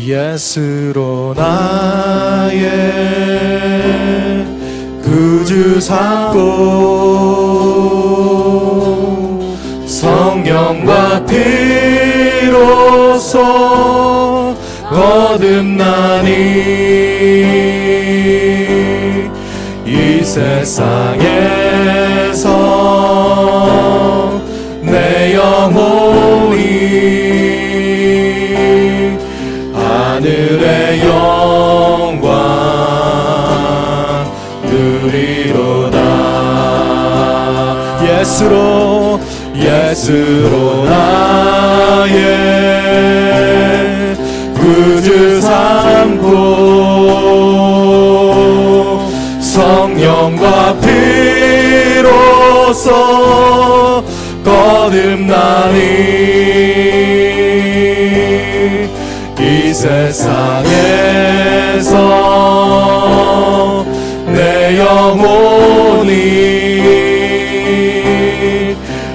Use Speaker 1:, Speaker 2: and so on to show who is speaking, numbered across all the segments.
Speaker 1: 예수로 나의 구주 삼고 성령과 피로써 거듭나니 이 세상에서 내 영혼이 하늘의 영광 누리로다. 예수로 나의 구주 삼고 성령과 피로써 거듭나니 이 세상에서 내 영혼이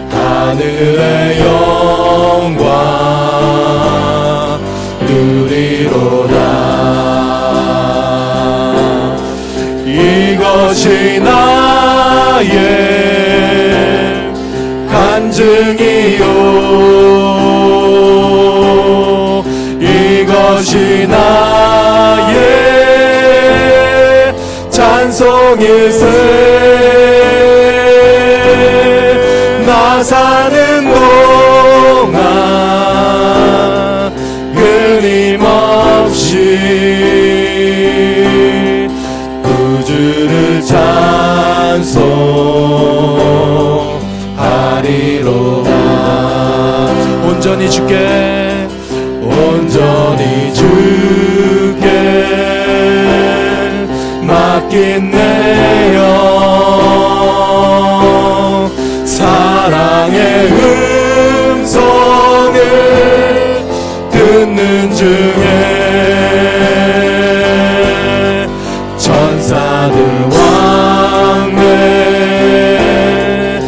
Speaker 1: 하늘의 영광 누리로다. 이것이 나의 간증이요 이것이 나의 찬송일세. 나 사는 동안 끊임없이 구주를 찬송하리로다. 온전히 주께 맡긴 내 영 사랑의 음성을 듣는 중에 천사들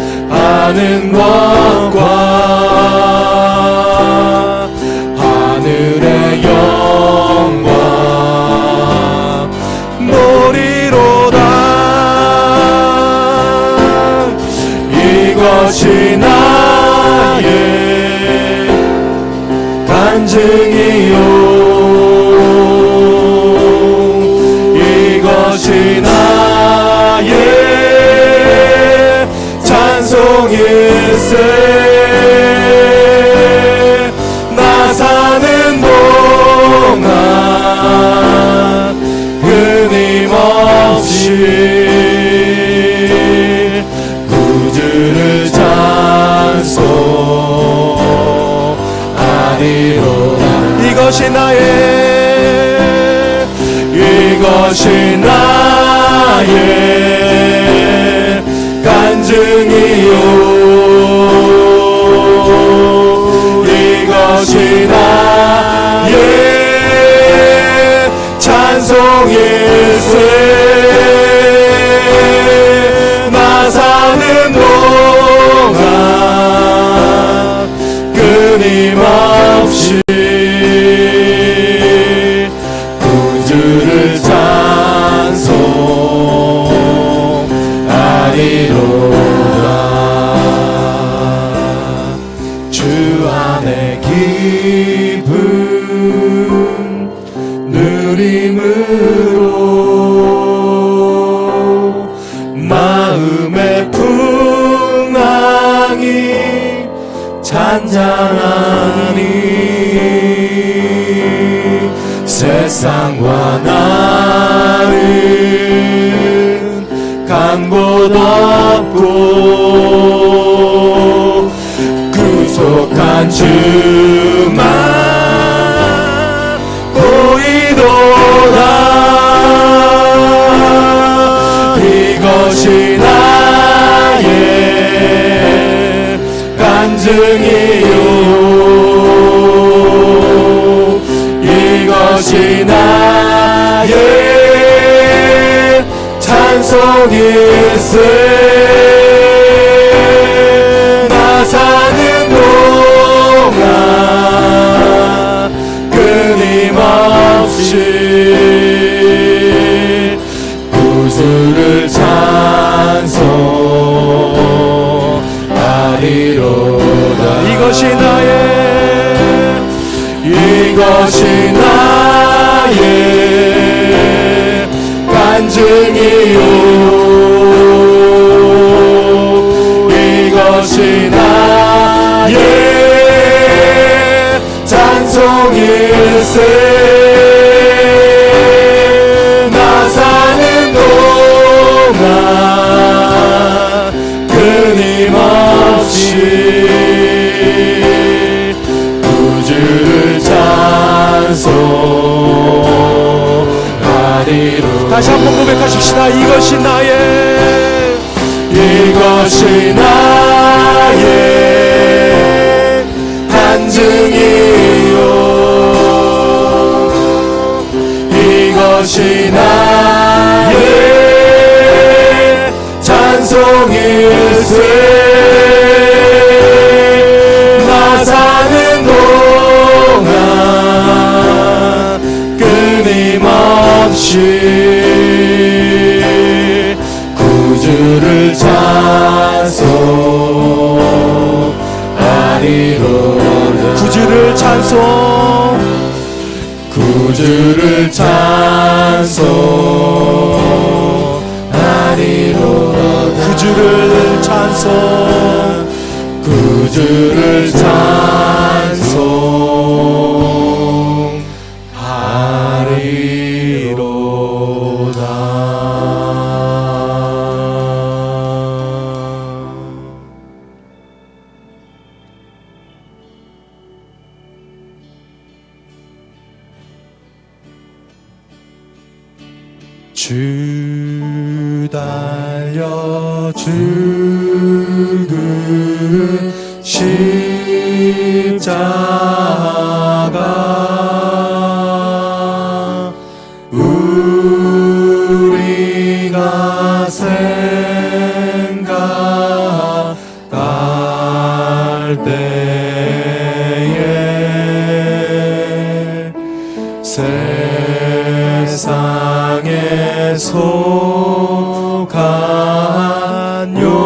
Speaker 1: 왕래하는 것과 하늘의 영광 노리로다. 이것이 나의 간증이요 이것이 나의 찬송일세. 나 사는 동안 끊임없이 구주를 찬송하리로다. 이것이 나의 간증이요 이것이 나의 찬송일세. 나 사는 동안 끊임없이 구주를 찬송하리로다. 주 안에 기쁨 누림으로 마음의 풍랑이 잔잔하니 세상과 나는 간 곳 없고 구속한 주만 보이도다. 이것이 나의 간증이요 이것이 나의 찬송일세. 나 사는 동안 끊임없이 이것이 나의 간증이요 이것이 나의 찬송일세 나 사는 동안 끊임없이 구주를 찬송하리로.
Speaker 2: 다시 한번 고백하십시다. 이것이 나의
Speaker 1: 간증이요 이것이 나의 찬송일세 나 사는 동안 끊임없이 구주를 찬송하리로다.
Speaker 2: 구주를 찬송
Speaker 1: 구주를 찬송하리로다.
Speaker 2: 구주를 찬송
Speaker 1: 구주를
Speaker 2: 주 달려 죽은 십자가 우리가 생각할 때에 세상에 속한 욕심을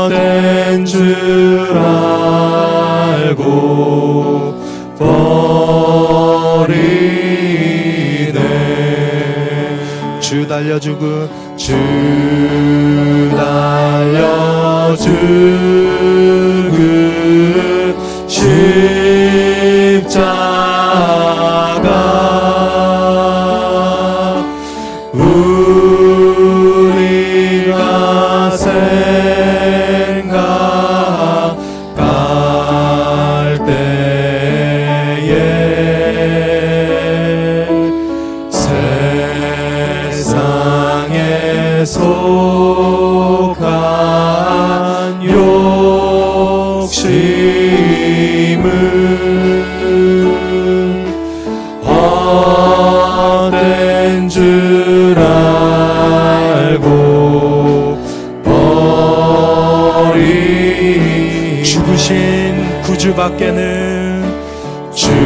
Speaker 2: 헛된 줄 알고 버리네.
Speaker 1: 주 달려 죽은
Speaker 2: 주 달려 죽은 십자가 우리가 생각할 때에 세상에 속한 욕심을 헛된 줄 알고 버리 죽으신 구주밖에는 죽으신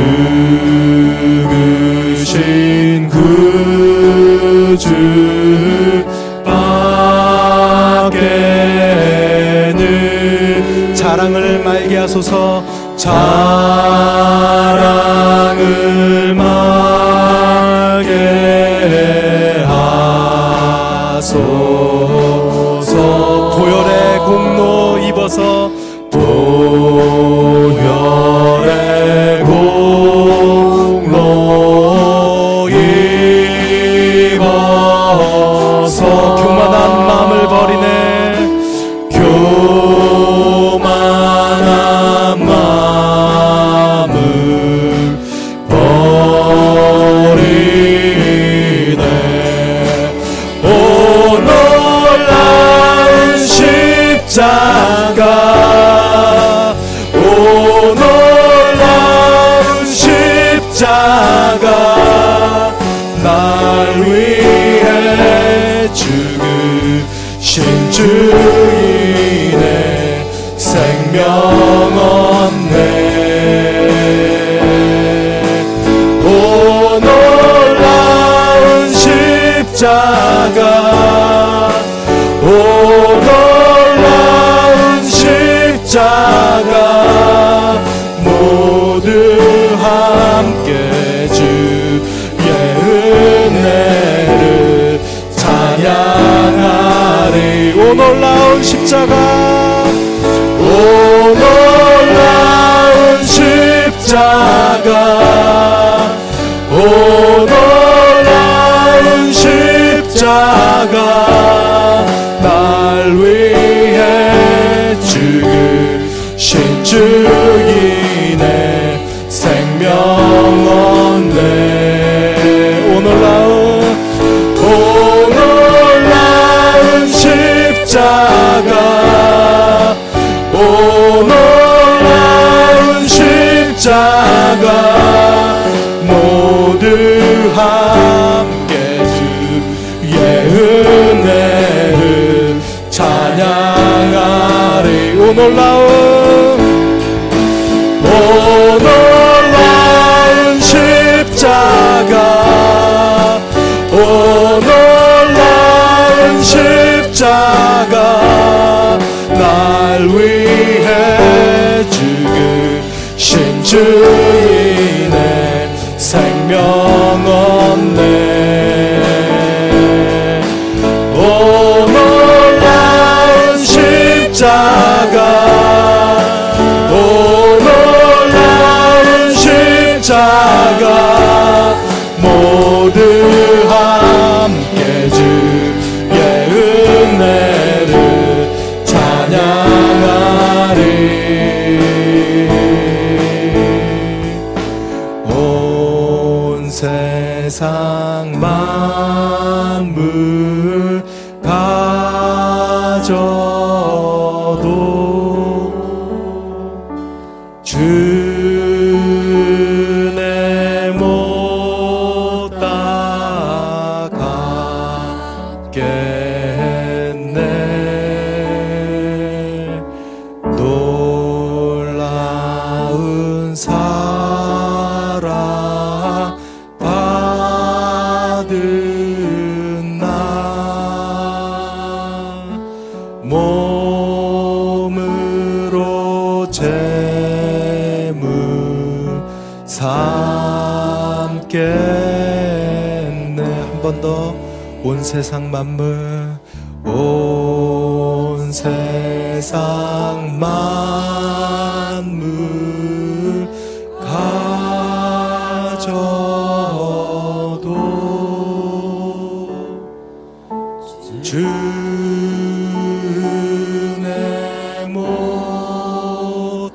Speaker 2: 구주밖에는 자랑을 말게 하소서. 자랑을 말게 하소서. 보혈의 공로 입어서 보혈의 공로 입어서 교만한 마음을 버리네. 교만한 마음을 버리네. 오 놀라운 십자가, 오 놀라운 십자가, 날 위해 죽으신 주이네. 생명 없네. 오 놀라운 십자가, 십자가 오 놀라운 십자가 모두 함께 주의 은혜를 찬양하리 오 놀라운 십자가 오 놀라운 십자가 오 놀라운 십자가 날 위해 죽으신 주인의 생명 얻네 오 놀라운 십자가 오 놀라운 십자가 모두 함께 주의 은혜를 찬양하리 오 놀라운 십자가 오 놀라운 십자가 날 위해 죽으신 주인의 생명 얻네 오 놀라운 십자가 오 놀라운 십자가 모두 함께 주의 은혜를 찬양하리 온 세상 만물 가져도 주내 못 따라가겠네 놀라운 사랑 받은 나 몸으로 재물 삼겠네 한 번 더 온 세상 만물 온 세상 만물 가져도 주내 못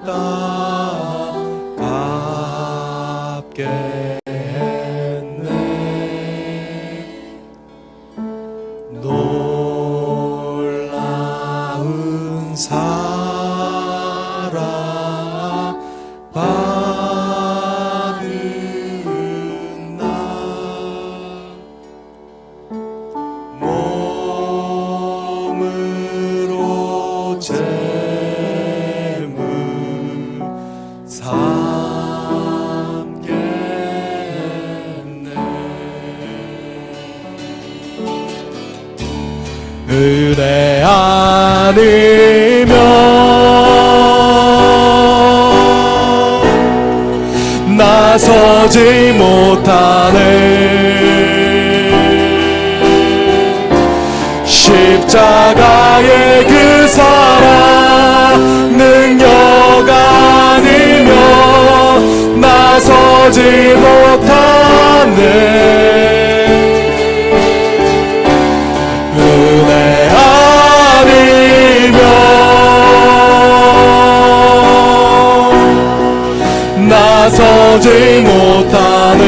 Speaker 2: 따라가겠네 놀라운 사랑 받은 나 몸으로 재물 삼겠네 은혜 아니면 나서지 못하네 십자가의 그 사랑 능력 아니면 나서지 못하네 은혜 아니면 나서지 못하네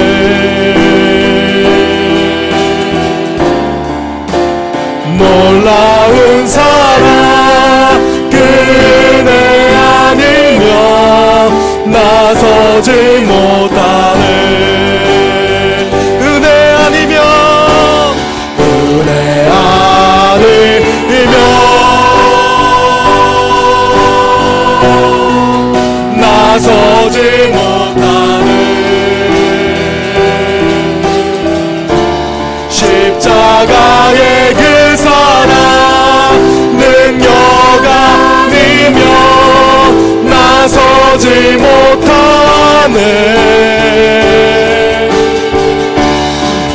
Speaker 2: 놀라운 사랑 그 은혜 아니면 나서지 못하네 은혜 아니면 나서지 못하네 십자가 십자가의 그 사랑 능력 아니면 나서지 못하네.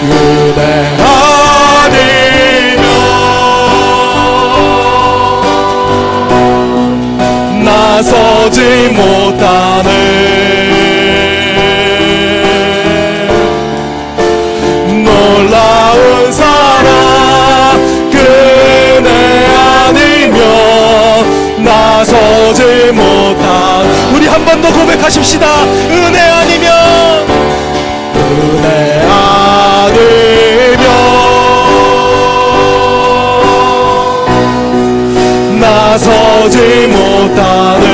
Speaker 2: 은혜 아니면 나서지 못하네. 놀라운 사랑 그 은혜 아니면 나서지 못한. 우리 한 번 더 고백하십시다. 은혜 아니면 나서지 못하네.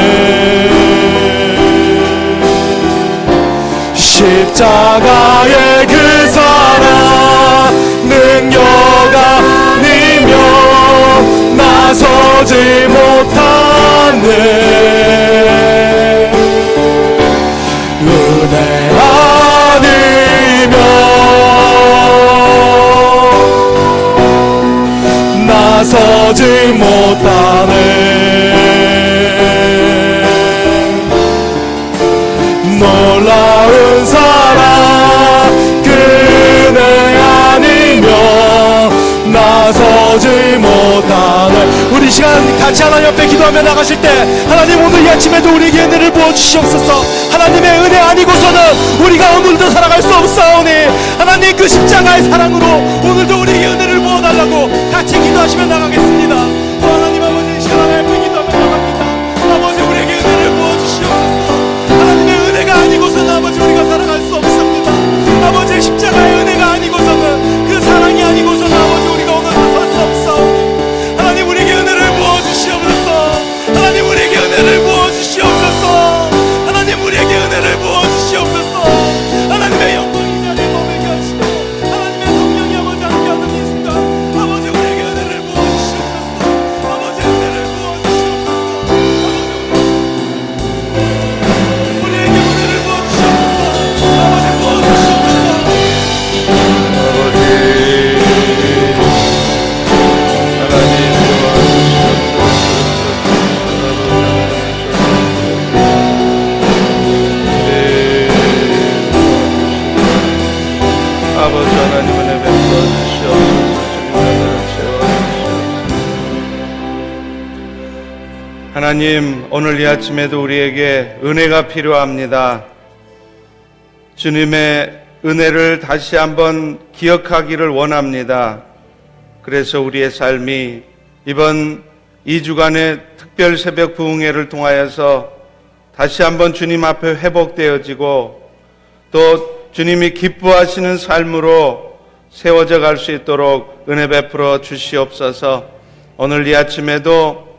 Speaker 2: 십자가의 그 사랑 능력 아니면 나서지 못하네. 은혜 아니면 나서지 못하네. 놀라운 사랑 그 은혜 아니면 나서지 못하네. 우리 시간 같이 하나님 옆에 기도하며 나가실 때 하나님 오늘 이 아침에도 우리에게 은혜를 부어주시옵소서. 하나님의 은혜 아니고서는 우리가 오늘도 살아갈 수 없사오니 하나님 그 십자가의 사랑으로 오늘도 우리에게 은혜를 부어달라고 같이 기도하시며 나가겠습니다. 하나님 아버지 시간 하나님 옆에 기도하며 나갑니다. 아버지 우리에게 은혜를 부어주시옵소서. 하나님의 은혜가 아니고서는 아버지 우리가 살아갈 수 없습니다. 아버지 십자가의 은혜가 아니고서는 그 사랑이 아니고서는 아버지 우리가 오늘도 살 수 없사오니 하나님 우리에게 은혜를 부어주시옵소서. 하나님 우리에게 은혜를 부어주시옵소서. 하나님 우리에게 은혜를 부어주시옵소서. 하나님의 영광이 자리에 머물게 하시고 하나님의 성령이 아버지 함께하는 이 순간 아버지 우리에게 은혜를 부어주시옵소서. 아버지 은혜를 부어주시옵소서. 우리에게 은혜를 부어주시옵소서. 아버지 부어주시옵소서.
Speaker 1: 아버지 하나님 은혜 베풀어 주시옵소서. 주님의 채워주시옵소서. 하나님 오늘 이 아침에도 우리에게 은혜가 필요합니다. 주님의 은혜를 다시 한번 기억하기를 원합니다. 그래서 우리의 삶이 이번 2주간의 특별 새벽 부흥회를 통하여서 다시 한번 주님 앞에 회복되어지고 또 주님이 기뻐하시는 삶으로 세워져 갈 수 있도록 은혜 베풀어 주시옵소서. 오늘 이 아침에도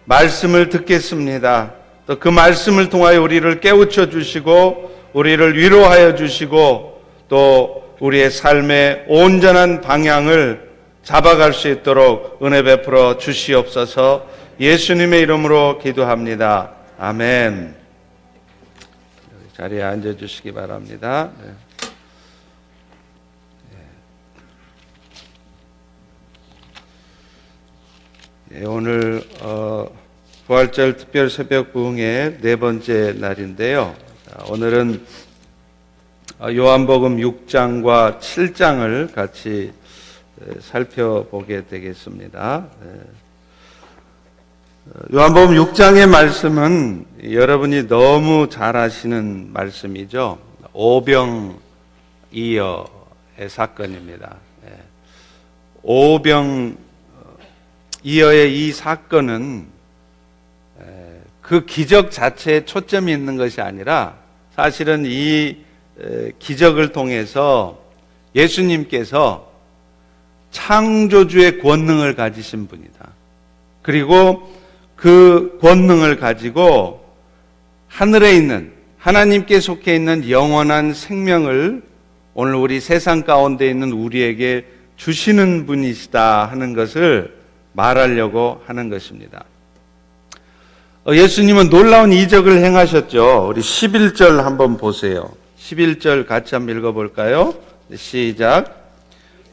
Speaker 1: 말씀을 듣겠습니다. 또 그 말씀을 통하여 우리를 깨우쳐 주시고 우리를 위로하여 주시고 또 우리의 삶의 온전한 방향을 잡아갈 수 있도록 은혜 베풀어 주시옵소서. 예수님의 이름으로 기도합니다. 아멘. 자리에 앉아주시기 바랍니다. 네, 오늘 부활절 특별 새벽 부흥의 네 번째 날인데요. 오늘은 요한복음 6장과 7장을 같이 살펴보게 되겠습니다. 요한복음 6장의 말씀은 여러분이 너무 잘 아시는 말씀이죠. 오병이어의 사건입니다. 오병이어의 이 사건은 그 기적 자체에 초점이 있는 것이 아니라 사실은 이 기적을 통해서 예수님께서 창조주의 권능을 가지신 분이다. 그리고 그 권능을 가지고 하늘에 있는 하나님께 속해 있는 영원한 생명을 오늘 우리 세상 가운데 있는 우리에게 주시는 분이시다 하는 것을 말하려고 하는 것입니다. 예수님은 놀라운 이적을 행하셨죠. 우리 11절 한번 보세요. 11절 같이 한번 읽어볼까요? 시작.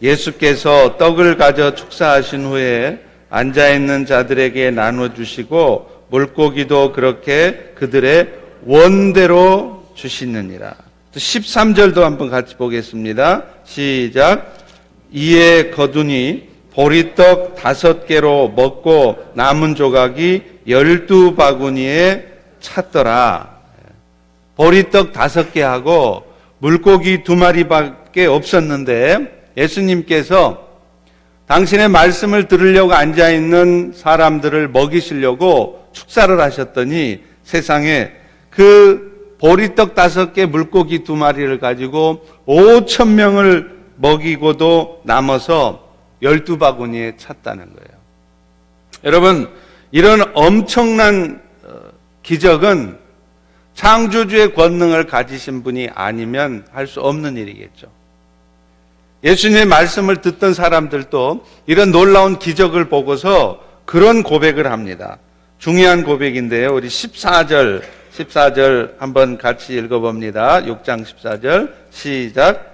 Speaker 1: 예수께서 떡을 가져 축사하신 후에 앉아있는 자들에게 나눠주시고 물고기도 그렇게 그들의 원대로 주시느니라. 13절도 한번 같이 보겠습니다. 시작. 이에 거두니 보리떡 5개로 먹고 남은 조각이 12바구니에 찼더라. 보리떡 5개하고 물고기 2마리밖에 없었는데 예수님께서 당신의 말씀을 들으려고 앉아있는 사람들을 먹이시려고 축사를 하셨더니 세상에 그 보리떡 5개 물고기 2마리를 가지고 5,000명을 먹이고도 남아서 12바구니에 찼다는 거예요. 여러분, 이런 엄청난 기적은 창조주의 권능을 가지신 분이 아니면 할 수 없는 일이겠죠. 예수님의 말씀을 듣던 사람들도 이런 놀라운 기적을 보고서 그런 고백을 합니다. 중요한 고백인데요. 우리 14절 한번 같이 읽어봅니다. 6장 14절 시작.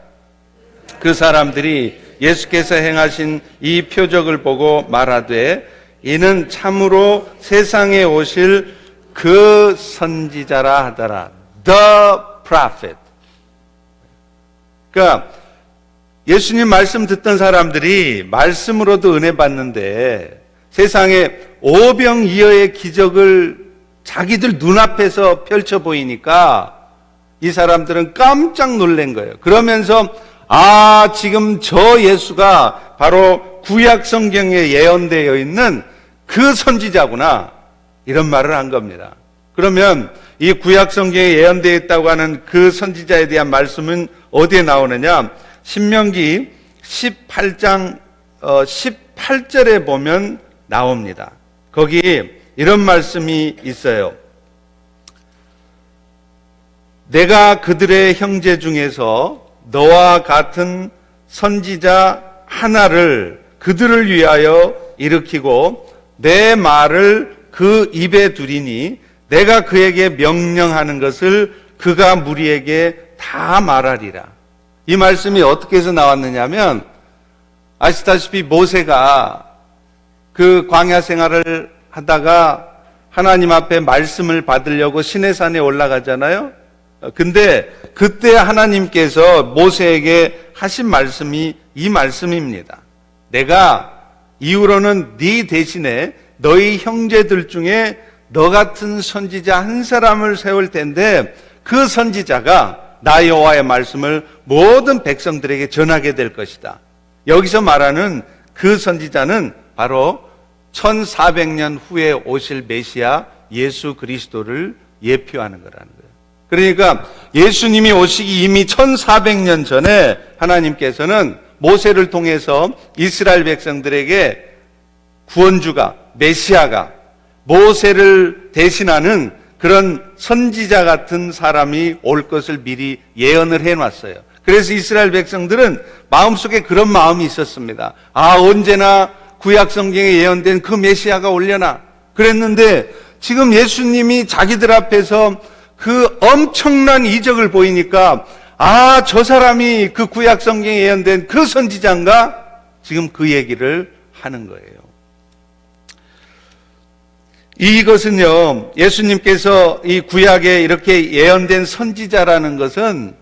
Speaker 1: 그 사람들이 예수께서 행하신 이 표적을 보고 말하되 이는 참으로 세상에 오실 그 선지자라 하더라. The prophet. 그러니까 예수님 말씀 듣던 사람들이 말씀으로도 은혜 받는데 세상에 오병이어의 기적을 자기들 눈앞에서 펼쳐 보이니까 이 사람들은 깜짝 놀란 거예요. 그러면서 지금 저 예수가 바로 구약 성경에 예언되어 있는 그 선지자구나, 이런 말을 한 겁니다. 그러면 이 구약 성경에 예언되어 있다고 하는 그 선지자에 대한 말씀은 어디에 나오느냐? 신명기 18장 18절에 보면 나옵니다. 거기 이런 말씀이 있어요. 내가 그들의 형제 중에서 너와 같은 선지자 하나를 그들을 위하여 일으키고 내 말을 그 입에 두리니 내가 그에게 명령하는 것을 그가 무리에게 다 말하리라. 이 말씀이 어떻게 해서 나왔느냐면 아시다시피 모세가 그 광야 생활을 하다가 하나님 앞에 말씀을 받으려고 시내산에 올라가잖아요. 근데 그때 하나님께서 모세에게 하신 말씀이 이 말씀입니다. 내가 이후로는 네 대신에 너희 형제들 중에 너 같은 선지자 한 사람을 세울 텐데 그 선지자가 나 여호와의 말씀을 모든 백성들에게 전하게 될 것이다. 여기서 말하는 그 선지자는 바로 1400년 후에 오실 메시아 예수 그리스도를 예표하는 거라는 거예요. 그러니까 예수님이 오시기 이미 1400년 전에 하나님께서는 모세를 통해서 이스라엘 백성들에게 구원주가, 메시아가 모세를 대신하는 그런 선지자 같은 사람이 올 것을 미리 예언을 해놨어요. 그래서 이스라엘 백성들은 마음속에 그런 마음이 있었습니다. 언제나 구약 성경에 예언된 그 메시아가 오려나 그랬는데 지금 예수님이 자기들 앞에서 그 엄청난 이적을 보이니까 저 사람이 그 구약 성경에 예언된 그 선지자인가? 지금 그 얘기를 하는 거예요. 이것은요, 예수님께서 이 구약에 이렇게 예언된 선지자라는 것은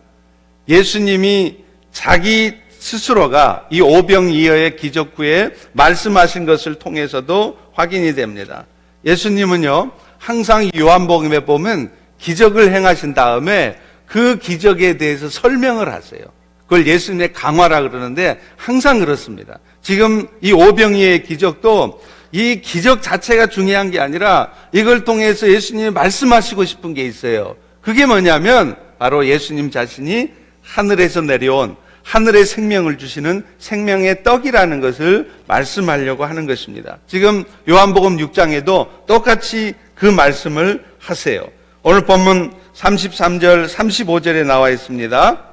Speaker 1: 예수님이 자기 스스로가 이 오병이어의 기적 후에 말씀하신 것을 통해서도 확인이 됩니다. 예수님은요, 항상 요한복음에 보면 기적을 행하신 다음에 그 기적에 대해서 설명을 하세요. 그걸 예수님의 강화라 그러는데 항상 그렇습니다. 지금 이 오병이어의 기적도 이 기적 자체가 중요한 게 아니라 이걸 통해서 예수님이 말씀하시고 싶은 게 있어요. 그게 뭐냐면 바로 예수님 자신이 하늘에서 내려온 하늘의 생명을 주시는 생명의 떡이라는 것을 말씀하려고 하는 것입니다. 지금 요한복음 6장에도 똑같이 그 말씀을 하세요. 오늘 본문 33절, 35절에 나와 있습니다.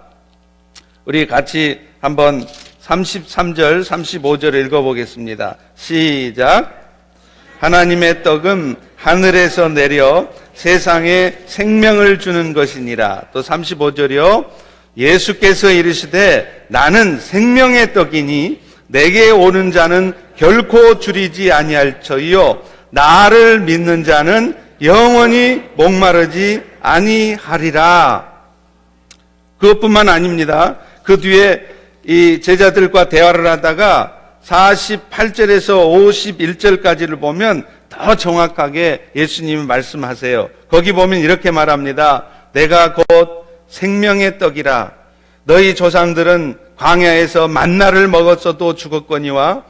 Speaker 1: 우리 같이 한번 33절, 35절을 읽어보겠습니다. 시작. 하나님의 떡은 하늘에서 내려 세상에 생명을 주는 것이니라. 또 35절이요. 예수께서 이르시되 나는 생명의 떡이니 내게 오는 자는 결코 줄이지 아니할 터이요 나를 믿는 자는 영원히 목마르지 아니하리라. 그것뿐만 아닙니다. 그 뒤에 이 제자들과 대화를 하다가 48절에서 51절까지를 보면 더 정확하게 예수님이 말씀하세요. 거기 보면 이렇게 말합니다. 내가 곧 생명의 떡이라. 너희 조상들은 광야에서 만나를 먹었어도 죽었거니와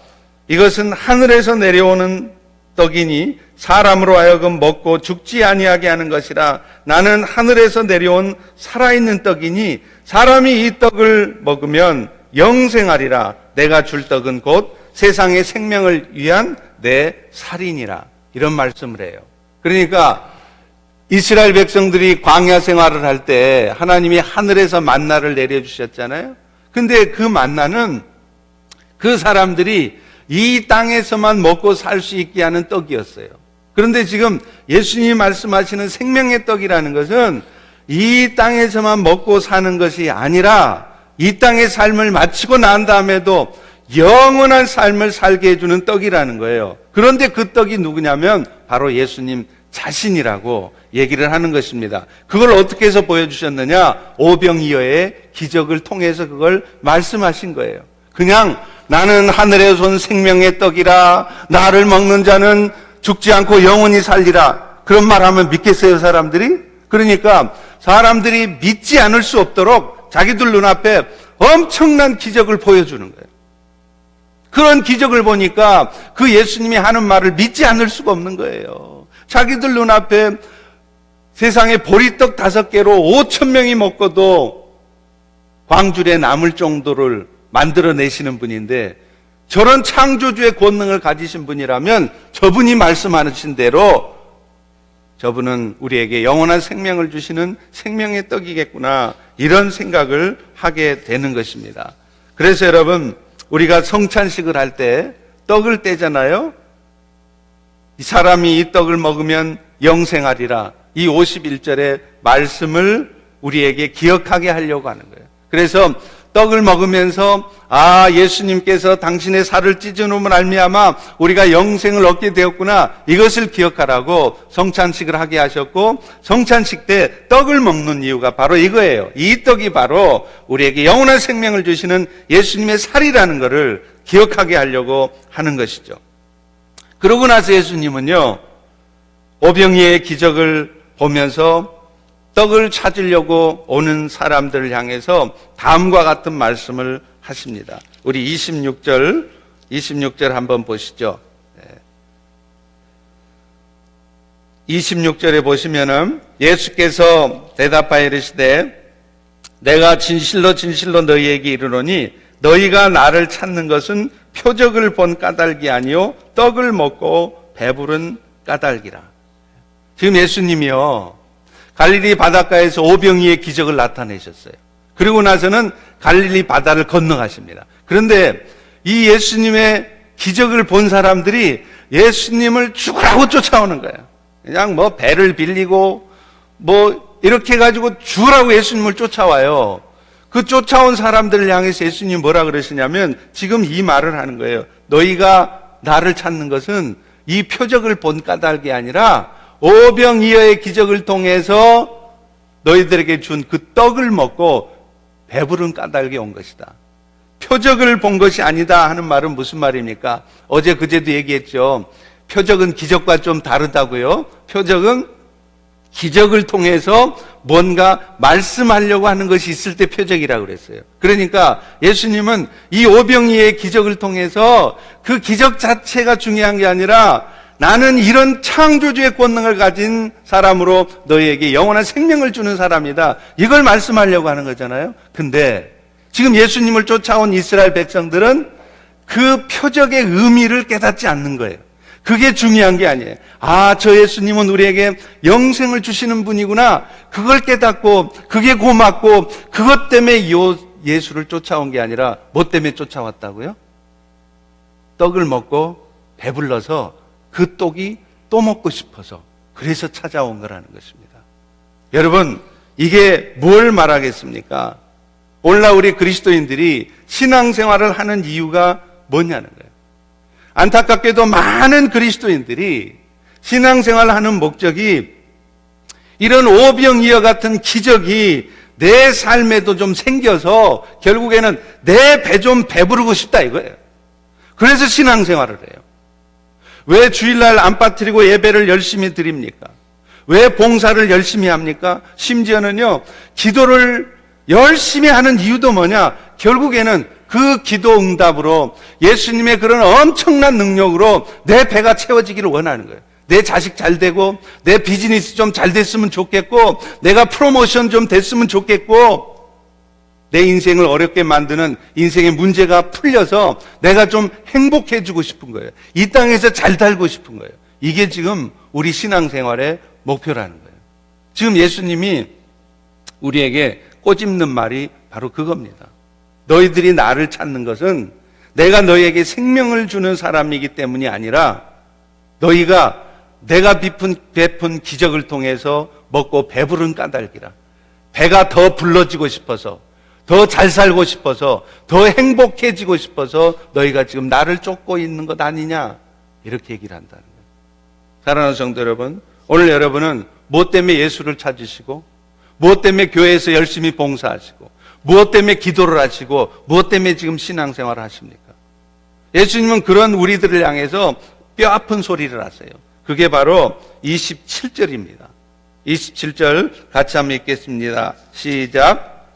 Speaker 1: 이것은 하늘에서 내려오는 떡이니 사람으로 하여금 먹고 죽지 아니하게 하는 것이라. 나는 하늘에서 내려온 살아있는 떡이니 사람이 이 떡을 먹으면 영생하리라. 내가 줄 떡은 곧 세상의 생명을 위한 내 살이니라. 이런 말씀을 해요. 그러니까 이스라엘 백성들이 광야 생활을 할 때 하나님이 하늘에서 만나를 내려주셨잖아요. 근데 그 만나는 그 사람들이 이 땅에서만 먹고 살 수 있게 하는 떡이었어요. 그런데 지금 예수님이 말씀하시는 생명의 떡이라는 것은 이 땅에서만 먹고 사는 것이 아니라 이 땅의 삶을 마치고 난 다음에도 영원한 삶을 살게 해주는 떡이라는 거예요. 그런데 그 떡이 누구냐면 바로 예수님 자신이라고 얘기를 하는 것입니다. 그걸 어떻게 해서 보여주셨느냐? 오병이어의 기적을 통해서 그걸 말씀하신 거예요. 그냥 나는 하늘에서 온 생명의 떡이라 나를 먹는 자는 죽지 않고 영원히 살리라. 그런 말하면 믿겠어요, 사람들이? 그러니까 사람들이 믿지 않을 수 없도록 자기들 눈앞에 엄청난 기적을 보여주는 거예요. 그런 기적을 보니까 그 예수님이 하는 말을 믿지 않을 수가 없는 거예요. 자기들 눈앞에 세상에 보리떡 5개로 5,000명이 먹고도 광줄에 남을 정도를 만들어내시는 분인데 저런 창조주의 권능을 가지신 분이라면 저분이 말씀하신 대로 저분은 우리에게 영원한 생명을 주시는 생명의 떡이겠구나, 이런 생각을 하게 되는 것입니다. 그래서 여러분, 우리가 성찬식을 할 때 떡을 떼잖아요. 이 사람이 이 떡을 먹으면 영생하리라, 이 51절의 말씀을 우리에게 기억하게 하려고 하는 거예요. 그래서 떡을 먹으면서 예수님께서 당신의 살을 찢어놓으면 알미암아 우리가 영생을 얻게 되었구나, 이것을 기억하라고 성찬식을 하게 하셨고, 성찬식 때 떡을 먹는 이유가 바로 이거예요. 이 떡이 바로 우리에게 영원한 생명을 주시는 예수님의 살이라는 것을 기억하게 하려고 하는 것이죠. 그러고 나서 예수님은요, 오병이의 기적을 보면서 떡을 찾으려고 오는 사람들을 향해서 다음과 같은 말씀을 하십니다. 우리 26절 한번 보시죠. 26절에 보시면은 예수께서 대답하여 이르시되 내가 진실로 진실로 너희에게 이르노니 너희가 나를 찾는 것은 표적을 본 까닭이 아니요 떡을 먹고 배부른 까닭이라. 지금 예수님이요, 갈릴리 바닷가에서 오병이의 기적을 나타내셨어요. 그리고 나서는 갈릴리 바다를 건너가십니다. 그런데 이 예수님의 기적을 본 사람들이 예수님을 죽으라고 쫓아오는 거예요. 그냥 뭐 배를 빌리고 뭐 이렇게 해가지고 죽으라고 예수님을 쫓아와요. 그 쫓아온 사람들을 향해서 예수님이 뭐라 그러시냐면 지금 이 말을 하는 거예요. 너희가 나를 찾는 것은 이 표적을 본 까닭이 아니라 오병이어의 기적을 통해서 너희들에게 준 그 떡을 먹고 배부른 까닭이 온 것이다. 표적을 본 것이 아니다 하는 말은 무슨 말입니까? 어제 그제도 얘기했죠. 표적은 기적과 좀 다르다고요. 표적은 기적을 통해서 뭔가 말씀하려고 하는 것이 있을 때 표적이라고 그랬어요. 그러니까 예수님은 이 오병이의 기적을 통해서 그 기적 자체가 중요한 게 아니라 나는 이런 창조주의 권능을 가진 사람으로 너희에게 영원한 생명을 주는 사람이다, 이걸 말씀하려고 하는 거잖아요. 근데 지금 예수님을 쫓아온 이스라엘 백성들은 그 표적의 의미를 깨닫지 않는 거예요. 그게 중요한 게 아니에요. 저 예수님은 우리에게 영생을 주시는 분이구나, 그걸 깨닫고 그게 고맙고 그것 때문에 예수를 쫓아온 게 아니라 뭐 때문에 쫓아왔다고요? 떡을 먹고 배불러서 그 떡이 또 먹고 싶어서, 그래서 찾아온 거라는 것입니다. 여러분, 이게 뭘 말하겠습니까? 오늘날 우리 그리스도인들이 신앙생활을 하는 이유가 뭐냐는 거예요. 안타깝게도 많은 그리스도인들이 신앙생활을 하는 목적이 이런 오병이어 같은 기적이 내 삶에도 좀 생겨서 결국에는 내 배 좀 배부르고 싶다 이거예요. 그래서 신앙생활을 해요. 왜 주일날 안 빠뜨리고 예배를 열심히 드립니까? 왜 봉사를 열심히 합니까? 심지어는요, 기도를 열심히 하는 이유도 뭐냐? 결국에는 그 기도 응답으로 예수님의 그런 엄청난 능력으로 내 배가 채워지기를 원하는 거예요. 내 자식 잘 되고, 내 비즈니스 좀 잘 됐으면 좋겠고, 내가 프로모션 좀 됐으면 좋겠고, 내 인생을 어렵게 만드는 인생의 문제가 풀려서 내가 좀 행복해지고 싶은 거예요. 이 땅에서 잘 살고 싶은 거예요. 이게 지금 우리 신앙생활의 목표라는 거예요. 지금 예수님이 우리에게 꼬집는 말이 바로 그겁니다. 너희들이 나를 찾는 것은 내가 너희에게 생명을 주는 사람이기 때문이 아니라 너희가 내가 베푼 기적을 통해서 먹고 배부른 까닭이라. 배가 더 불러지고 싶어서, 더 잘 살고 싶어서, 더 행복해지고 싶어서 너희가 지금 나를 쫓고 있는 것 아니냐, 이렇게 얘기를 한다는 거예요. 사랑하는 성도 여러분, 오늘 여러분은 무엇 때문에 예수를 찾으시고, 무엇 때문에 교회에서 열심히 봉사하시고, 무엇 때문에 기도를 하시고, 무엇 때문에 지금 신앙생활을 하십니까? 예수님은 그런 우리들을 향해서 뼈아픈 소리를 하세요. 그게 바로 27절입니다. 27절 같이 한번 읽겠습니다. 시작.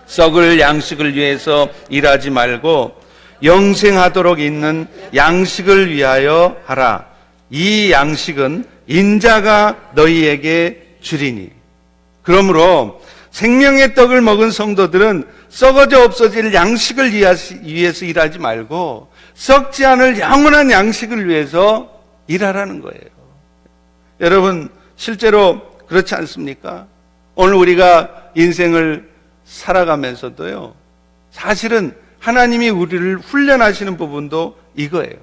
Speaker 1: 썩을 양식을 위해서 일하지 말고 영생하도록 있는 양식을 위하여 하라. 이 양식은 인자가 너희에게 주리니. 그러므로 생명의 떡을 먹은 성도들은 썩어져 없어질 양식을 위해서 일하지 말고 썩지 않을 영원한 양식을 위해서 일하라는 거예요. 여러분, 실제로 그렇지 않습니까? 오늘 우리가 인생을 살아가면서도요, 사실은 하나님이 우리를 훈련하시는 부분도 이거예요.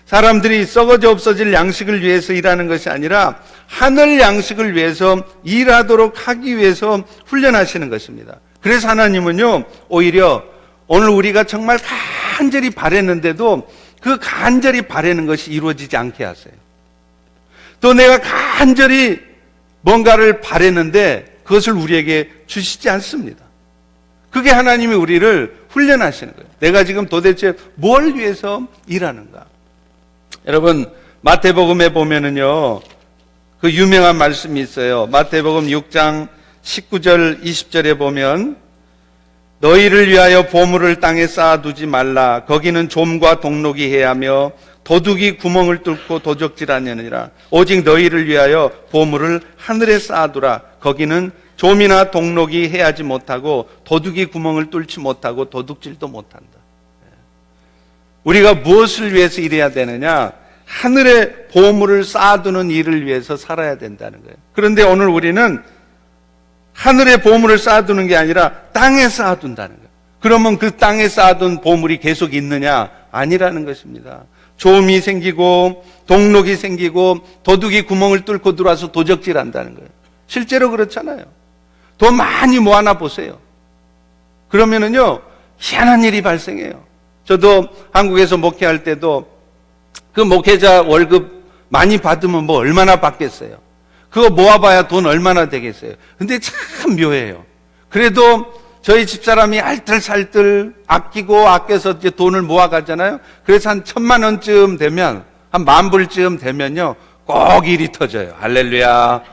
Speaker 1: 사람들이 썩어져 없어질 양식을 위해서 일하는 것이 아니라 하늘 양식을 위해서 일하도록 하기 위해서 훈련하시는 것입니다. 그래서 하나님은요, 오히려 오늘 우리가 정말 간절히 바랬는데도 그 간절히 바라는 것이 이루어지지 않게 하세요. 또 내가 간절히 뭔가를 바랬는데 그것을 우리에게 주시지 않습니다. 그게 하나님이 우리를 훈련하시는 거예요. 내가 지금 도대체 뭘 위해서 일하는가? 여러분, 마태복음에 보면은요, 그 유명한 말씀이 있어요. 마태복음 6장 19절 20절에 보면 너희를 위하여 보물을 땅에 쌓아두지 말라. 거기는 좀과 동록이 해하며 도둑이 구멍을 뚫고 도적질하느니라. 오직 너희를 위하여 보물을 하늘에 쌓아두라. 거기는 좀이나 동록이 해하지 못하고 도둑이 구멍을 뚫지 못하고 도둑질도 못한다. 우리가 무엇을 위해서 일해야 되느냐? 하늘에 보물을 쌓아두는 일을 위해서 살아야 된다는 거예요. 그런데 오늘 우리는 하늘에 보물을 쌓아두는 게 아니라 땅에 쌓아둔다는 거예요. 그러면 그 땅에 쌓아둔 보물이 계속 있느냐? 아니라는 것입니다. 조음이 생기고 동록이 생기고 도둑이 구멍을 뚫고 들어와서 도적질한다는 거예요. 실제로 그렇잖아요. 돈 많이 모아놔 보세요. 그러면은요, 희한한 일이 발생해요. 저도 한국에서 목회할 때도 그 목회자 월급 많이 받으면 뭐 얼마나 받겠어요? 그거 모아봐야 돈 얼마나 되겠어요? 근데 참 묘해요. 그래도 저희 집사람이 알뜰살뜰 아끼고 아껴서 이제 돈을 모아가잖아요. 그래서 한 1,000만 원쯤 되면, 한 10,000불쯤 되면요, 꼭 일이 터져요. 할렐루야.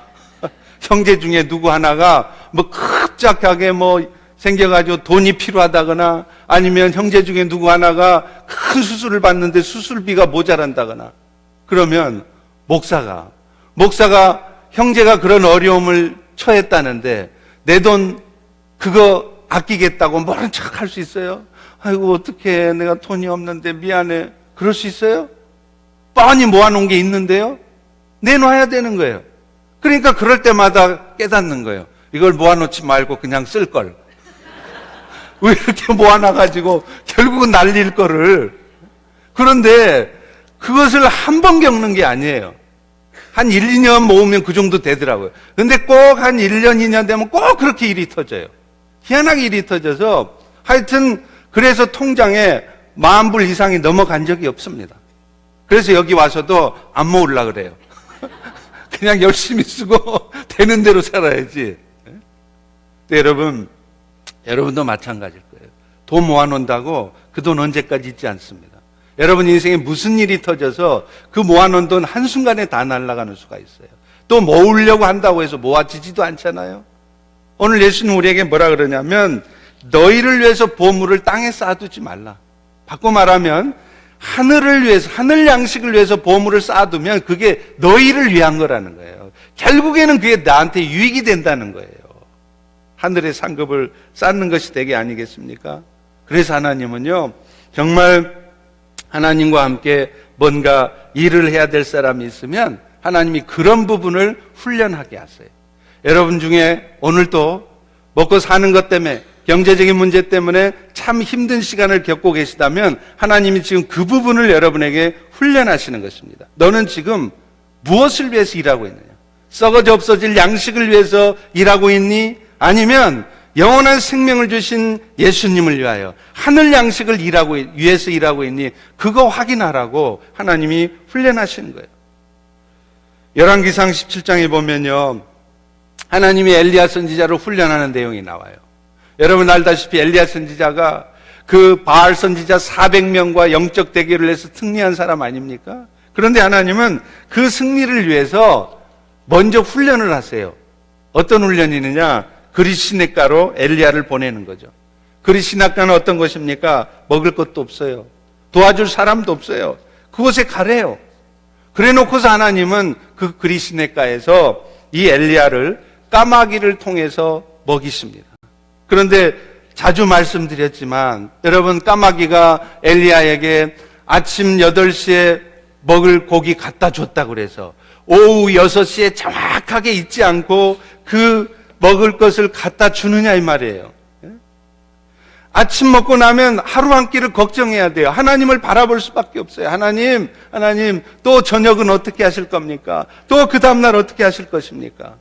Speaker 1: 형제 중에 누구 하나가 뭐 급작하게 뭐 생겨가지고 돈이 필요하다거나 아니면 형제 중에 누구 하나가 큰 수술을 받는데 수술비가 모자란다거나 그러면 목사가 형제가 그런 어려움을 처했다는데 내 돈 그거 아끼겠다고 모른 척 할 수 있어요? 아이고 어떡해, 내가 돈이 없는데 미안해, 그럴 수 있어요? 뻔히 모아놓은 게 있는데요, 내놔야 되는 거예요. 그러니까 그럴 때마다 깨닫는 거예요. 이걸 모아놓지 말고 그냥 쓸걸. 왜 이렇게 모아놔가지고 결국은 날릴 거를. 그런데 그것을 한 번 겪는 게 아니에요. 한 1, 2년 모으면 그 정도 되더라고요. 근데 꼭 한 1년, 2년 되면 꼭 그렇게 일이 터져요. 희한하게 일이 터져서 하여튼 그래서 통장에 10,000불 이상이 넘어간 적이 없습니다. 그래서 여기 와서도 안 모으려고 그래요. 그냥 열심히 쓰고 되는 대로 살아야지. 근데 여러분도 마찬가지일 거예요. 돈 모아놓는다고 그 돈 언제까지 있지 않습니다. 여러분 인생에 무슨 일이 터져서 그 모아놓은 돈 한순간에 다 날아가는 수가 있어요. 또 모으려고 한다고 해서 모아지지도 않잖아요. 오늘 예수님 우리에게 뭐라 그러냐면 너희를 위해서 보물을 땅에 쌓아두지 말라. 바꿔 말하면 하늘을 위해서, 하늘 양식을 위해서 보물을 쌓아두면 그게 너희를 위한 거라는 거예요. 결국에는 그게 나한테 유익이 된다는 거예요. 하늘의 상급을 쌓는 것이 되게 아니겠습니까? 그래서 하나님은요, 정말 하나님과 함께 뭔가 일을 해야 될 사람이 있으면 하나님이 그런 부분을 훈련하게 하세요. 여러분 중에 오늘도 먹고 사는 것 때문에, 경제적인 문제 때문에 참 힘든 시간을 겪고 계시다면 하나님이 지금 그 부분을 여러분에게 훈련하시는 것입니다. 너는 지금 무엇을 위해서 일하고 있느냐? 썩어져 없어질 양식을 위해서 일하고 있니? 아니면 영원한 생명을 주신 예수님을 위하여 하늘 양식을 위해서 일하고 있니? 그거 확인하라고 하나님이 훈련하시는 거예요. 열왕기상 17장에 보면요, 하나님이 엘리야 선지자를 훈련하는 내용이 나와요. 여러분 알다시피 엘리야 선지자가 그 바알 선지자 400명과 영적 대결을 해서 승리한 사람 아닙니까? 그런데 하나님은 그 승리를 위해서 먼저 훈련을 하세요. 어떤 훈련이느냐? 그리시네가로 엘리야를 보내는 거죠. 그리시네가는 어떤 것입니까? 먹을 것도 없어요. 도와줄 사람도 없어요. 그곳에 가래요. 그래 놓고서 하나님은 그 그리시네가에서 이 엘리야를 까마귀를 통해서 먹이십니다. 그런데 자주 말씀드렸지만 여러분, 까마귀가 엘리야에게 아침 8시에 먹을 고기 갖다 줬다고 그래서 오후 6시에 정확하게 잊지 않고 그 먹을 것을 갖다 주느냐 이 말이에요. 아침 먹고 나면 하루 한 끼를 걱정해야 돼요. 하나님을 바라볼 수밖에 없어요. 하나님, 또 저녁은 어떻게 하실 겁니까? 또 그 다음날 어떻게 하실 것입니까?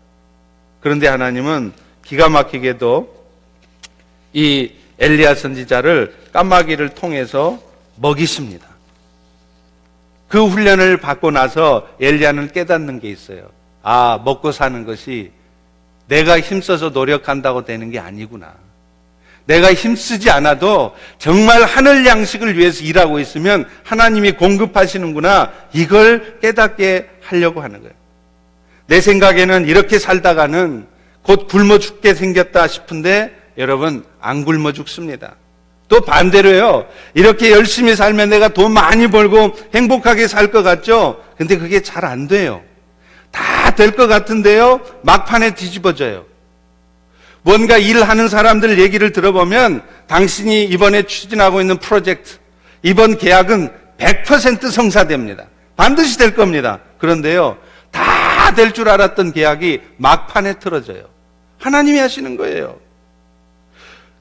Speaker 1: 그런데 하나님은 기가 막히게도 이 엘리야 선지자를 까마귀를 통해서 먹이십니다. 그 훈련을 받고 나서 엘리야는 깨닫는 게 있어요. 아, 먹고 사는 것이 내가 힘써서 노력한다고 되는 게 아니구나. 내가 힘쓰지 않아도 정말 하늘 양식을 위해서 일하고 있으면 하나님이 공급하시는구나. 이걸 깨닫게 하려고 하는 거예요. 내 생각에는 이렇게 살다가는 곧 굶어 죽게 생겼다 싶은데 여러분, 안 굶어 죽습니다. 또 반대로요, 이렇게 열심히 살면 내가 돈 많이 벌고 행복하게 살 것 같죠? 근데 그게 잘 안 돼요. 다 될 것 같은데요, 막판에 뒤집어져요. 뭔가 일하는 사람들 얘기를 들어보면 당신이 이번에 추진하고 있는 프로젝트, 이번 계약은 100% 성사됩니다. 반드시 될 겁니다. 그런데요, 다 될 줄 알았던 계약이 막판에 틀어져요. 하나님이 하시는 거예요.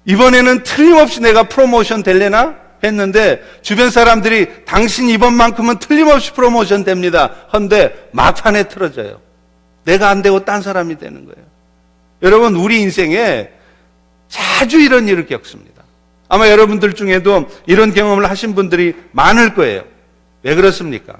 Speaker 1: 이번에는 틀림없이 내가 프로모션 될래나 했는데 주변 사람들이 당신 이번만큼은 틀림없이 프로모션 됩니다. 헌데 막판에 틀어져요. 내가 안 되고 딴 사람이 되는 거예요. 여러분, 우리 인생에 자주 이런 일을 겪습니다. 아마 여러분들 중에도 이런 경험을 하신 분들이 많을 거예요. 왜 그렇습니까?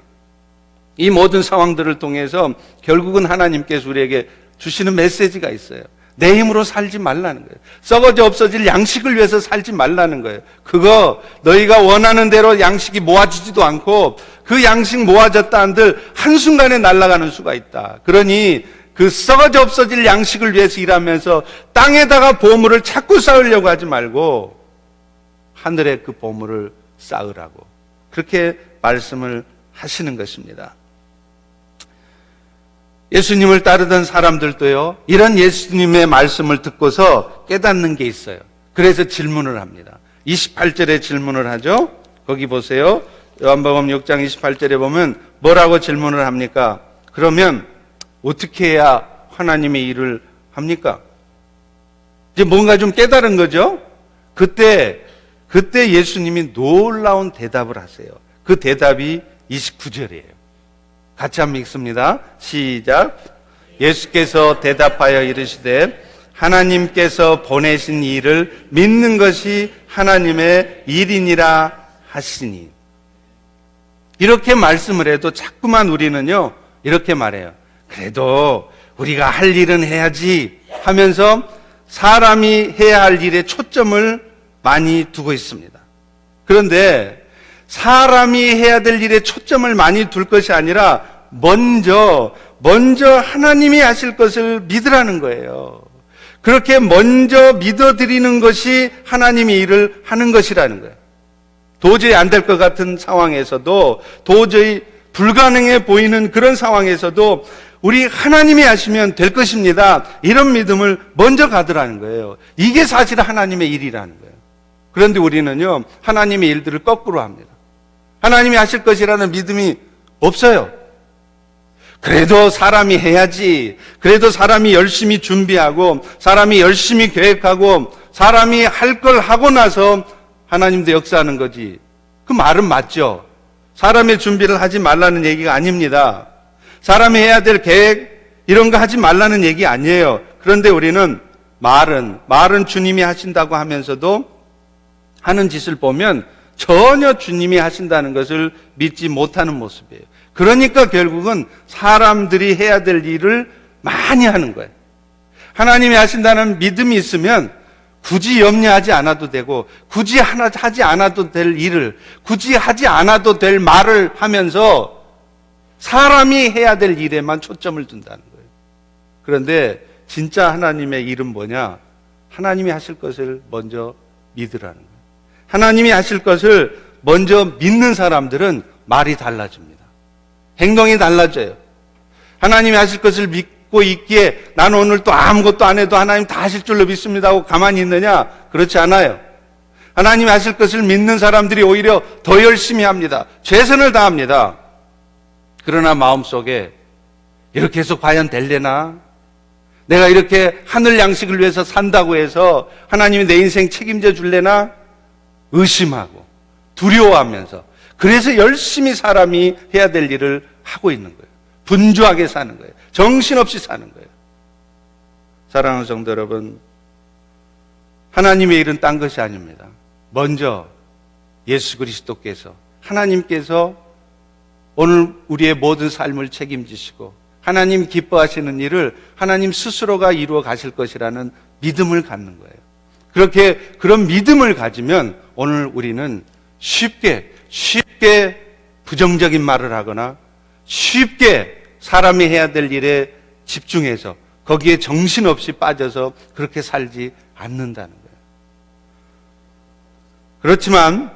Speaker 1: 이 모든 상황들을 통해서 결국은 하나님께서 우리에게 주시는 메시지가 있어요. 내 힘으로 살지 말라는 거예요. 썩어져 없어질 양식을 위해서 살지 말라는 거예요. 그거 너희가 원하는 대로 양식이 모아지지도 않고 그 양식 모아졌다 한들 한순간에 날아가는 수가 있다. 그러니 그 썩어져 없어질 양식을 위해서 일하면서 땅에다가 보물을 자꾸 쌓으려고 하지 말고 하늘에 그 보물을 쌓으라고 그렇게 말씀을 하시는 것입니다. 예수님을 따르던 사람들도요, 이런 예수님의 말씀을 듣고서 깨닫는 게 있어요. 그래서 질문을 합니다. 28절에 질문을 하죠. 거기 보세요. 요한복음 6장 28절에 보면 뭐라고 질문을 합니까? 그러면 어떻게 해야 하나님의 일을 합니까? 이제 뭔가 좀 깨달은 거죠. 그때 예수님이 놀라운 대답을 하세요. 그 대답이 29절이에요. 같이 한번 읽습니다. 시작. 예수께서 대답하여 이르시되 하나님께서 보내신 일을 믿는 것이 하나님의 일이니라 하시니. 이렇게 말씀을 해도 자꾸만 우리는요, 이렇게 말해요. 그래도 우리가 할 일은 해야지 하면서 사람이 해야 할 일에 초점을 많이 두고 있습니다. 그런데 사람이 해야 될 일에 초점을 많이 둘 것이 아니라 먼저 하나님이 하실 것을 믿으라는 거예요. 그렇게 먼저 믿어드리는 것이 하나님이 일을 하는 것이라는 거예요. 도저히 안 될 것 같은 상황에서도, 도저히 불가능해 보이는 그런 상황에서도 우리 하나님이 하시면 될 것입니다. 이런 믿음을 먼저 가더라는 거예요. 이게 사실 하나님의 일이라는 거예요. 그런데 우리는요, 하나님의 일들을 거꾸로 합니다. 하나님이 하실 것이라는 믿음이 없어요. 그래도 사람이 해야지. 그래도 사람이 열심히 준비하고, 사람이 열심히 계획하고, 사람이 할 걸 하고 나서 하나님도 역사하는 거지. 그 말은 맞죠. 사람의 준비를 하지 말라는 얘기가 아닙니다. 사람이 해야 될 계획, 이런 거 하지 말라는 얘기 아니에요. 그런데 우리는 말은 주님이 하신다고 하면서도 하는 짓을 보면 전혀 주님이 하신다는 것을 믿지 못하는 모습이에요. 그러니까 결국은 사람들이 해야 될 일을 많이 하는 거예요. 하나님이 하신다는 믿음이 있으면 굳이 염려하지 않아도 되고, 굳이 하지 않아도 될 일을, 굳이 하지 않아도 될 말을 하면서 사람이 해야 될 일에만 초점을 둔다는 거예요. 그런데 진짜 하나님의 일은 뭐냐? 하나님이 하실 것을 먼저 믿으라는 거예요. 하나님이 하실 것을 먼저 믿는 사람들은 말이 달라집니다. 행동이 달라져요. 하나님이 하실 것을 믿고 있기에 나는 오늘 또 아무것도 안 해도 하나님 다 하실 줄로 믿습니다 하고 가만히 있느냐? 그렇지 않아요. 하나님이 하실 것을 믿는 사람들이 오히려 더 열심히 합니다. 최선을 다합니다. 그러나 마음속에 이렇게 해서 과연 될래나? 내가 이렇게 하늘 양식을 위해서 산다고 해서 하나님이 내 인생 책임져 줄래나? 의심하고 두려워하면서, 그래서 열심히 사람이 해야 될 일을 하고 있는 거예요. 분주하게 사는 거예요. 정신없이 사는 거예요. 사랑하는 성도 여러분, 하나님의 일은 딴 것이 아닙니다. 먼저 예수 그리스도께서, 하나님께서 오늘 우리의 모든 삶을 책임지시고 하나님 기뻐하시는 일을 하나님 스스로가 이루어 가실 것이라는 믿음을 갖는 거예요. 그런 믿음을 가지면 오늘 우리는 쉽게 부정적인 말을 하거나 쉽게 사람이 해야 될 일에 집중해서 거기에 정신없이 빠져서 그렇게 살지 않는다는 거예요. 그렇지만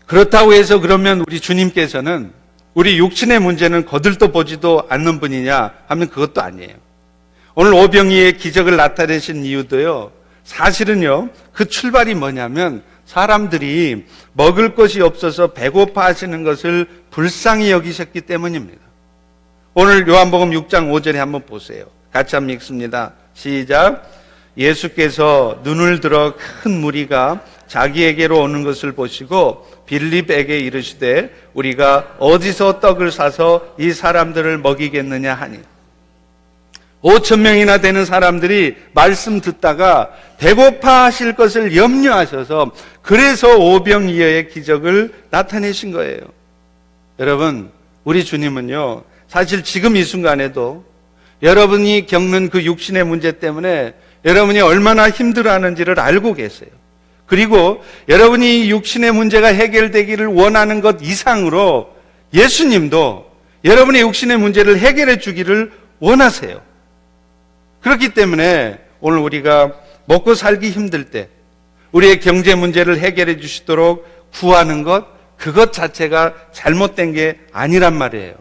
Speaker 1: 그렇다고 해서 그러면 우리 주님께서는 우리 육신의 문제는 거들떠 보지도 않는 분이냐 하면 그것도 아니에요. 오늘 오병이의 기적을 나타내신 이유도요, 사실은요, 그 출발이 뭐냐면 사람들이 먹을 것이 없어서 배고파 하시는 것을 불쌍히 여기셨기 때문입니다. 오늘 요한복음 6장 5절에 한번 보세요. 같이 한번 읽습니다. 시작. 예수께서 눈을 들어 큰 무리가 자기에게로 오는 것을 보시고 빌립에게 이르시되 우리가 어디서 떡을 사서 이 사람들을 먹이겠느냐 하니, 5,000명이나 되는 사람들이 말씀 듣다가 배고파 하실 것을 염려하셔서 그래서 오병이어의 기적을 나타내신 거예요. 여러분, 우리 주님은요, 사실 지금 이 순간에도 여러분이 겪는 그 육신의 문제 때문에 여러분이 얼마나 힘들어하는지를 알고 계세요. 그리고 여러분이 이 육신의 문제가 해결되기를 원하는 것 이상으로 예수님도 여러분의 육신의 문제를 해결해 주기를 원하세요. 그렇기 때문에 오늘 우리가 먹고 살기 힘들 때 우리의 경제 문제를 해결해 주시도록 구하는 것, 그것 자체가 잘못된 게 아니란 말이에요.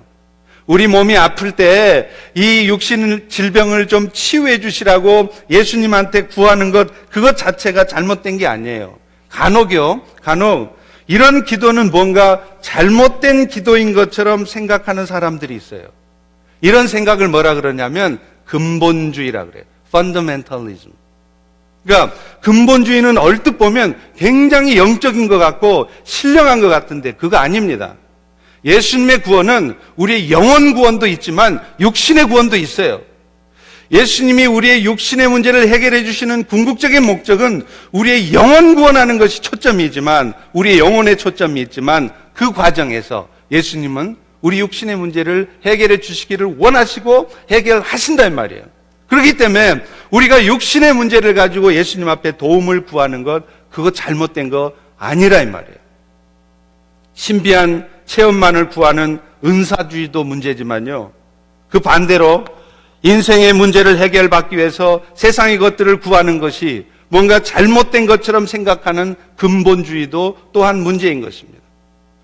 Speaker 1: 우리 몸이 아플 때 이 육신 질병을 좀 치유해 주시라고 예수님한테 구하는 것, 그것 자체가 잘못된 게 아니에요. 간혹 이런 기도는 뭔가 잘못된 기도인 것처럼 생각하는 사람들이 있어요. 이런 생각을 뭐라 그러냐면 근본주의라 그래요. Fundamentalism. 그러니까 근본주의는 얼뜻 보면 굉장히 영적인 것 같고 신령한 것 같은데 그거 아닙니다. 예수님의 구원은 우리의 영혼 구원도 있지만 육신의 구원도 있어요. 예수님이 우리의 육신의 문제를 해결해 주시는 궁극적인 목적은 우리의 영혼 구원하는 것이 초점이지만, 우리의 영혼에 초점이 있지만, 그 과정에서 예수님은 우리 육신의 문제를 해결해 주시기를 원하시고 해결하신단 말이에요. 그렇기 때문에 우리가 육신의 문제를 가지고 예수님 앞에 도움을 구하는 것, 그거 잘못된 거 아니라 이 말이에요. 신비한 체험만을 구하는 은사주의도 문제지만요, 그 반대로 인생의 문제를 해결받기 위해서 세상의 것들을 구하는 것이 뭔가 잘못된 것처럼 생각하는 근본주의도 또한 문제인 것입니다.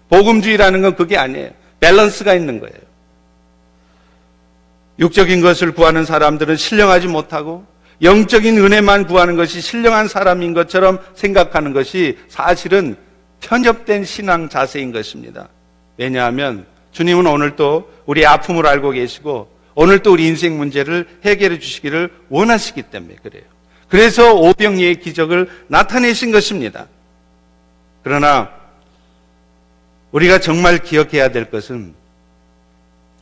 Speaker 1: 복음주의라는 건 그게 아니에요. 밸런스가 있는 거예요. 육적인 것을 구하는 사람들은 신령하지 못하고, 영적인 은혜만 구하는 것이 신령한 사람인 것처럼 생각하는 것이 사실은 편협된 신앙 자세인 것입니다. 왜냐하면 주님은 오늘도 우리의 아픔을 알고 계시고, 오늘도 우리 인생 문제를 해결해 주시기를 원하시기 때문에 그래요. 그래서 오병이의 기적을 나타내신 것입니다. 그러나 우리가 정말 기억해야 될 것은,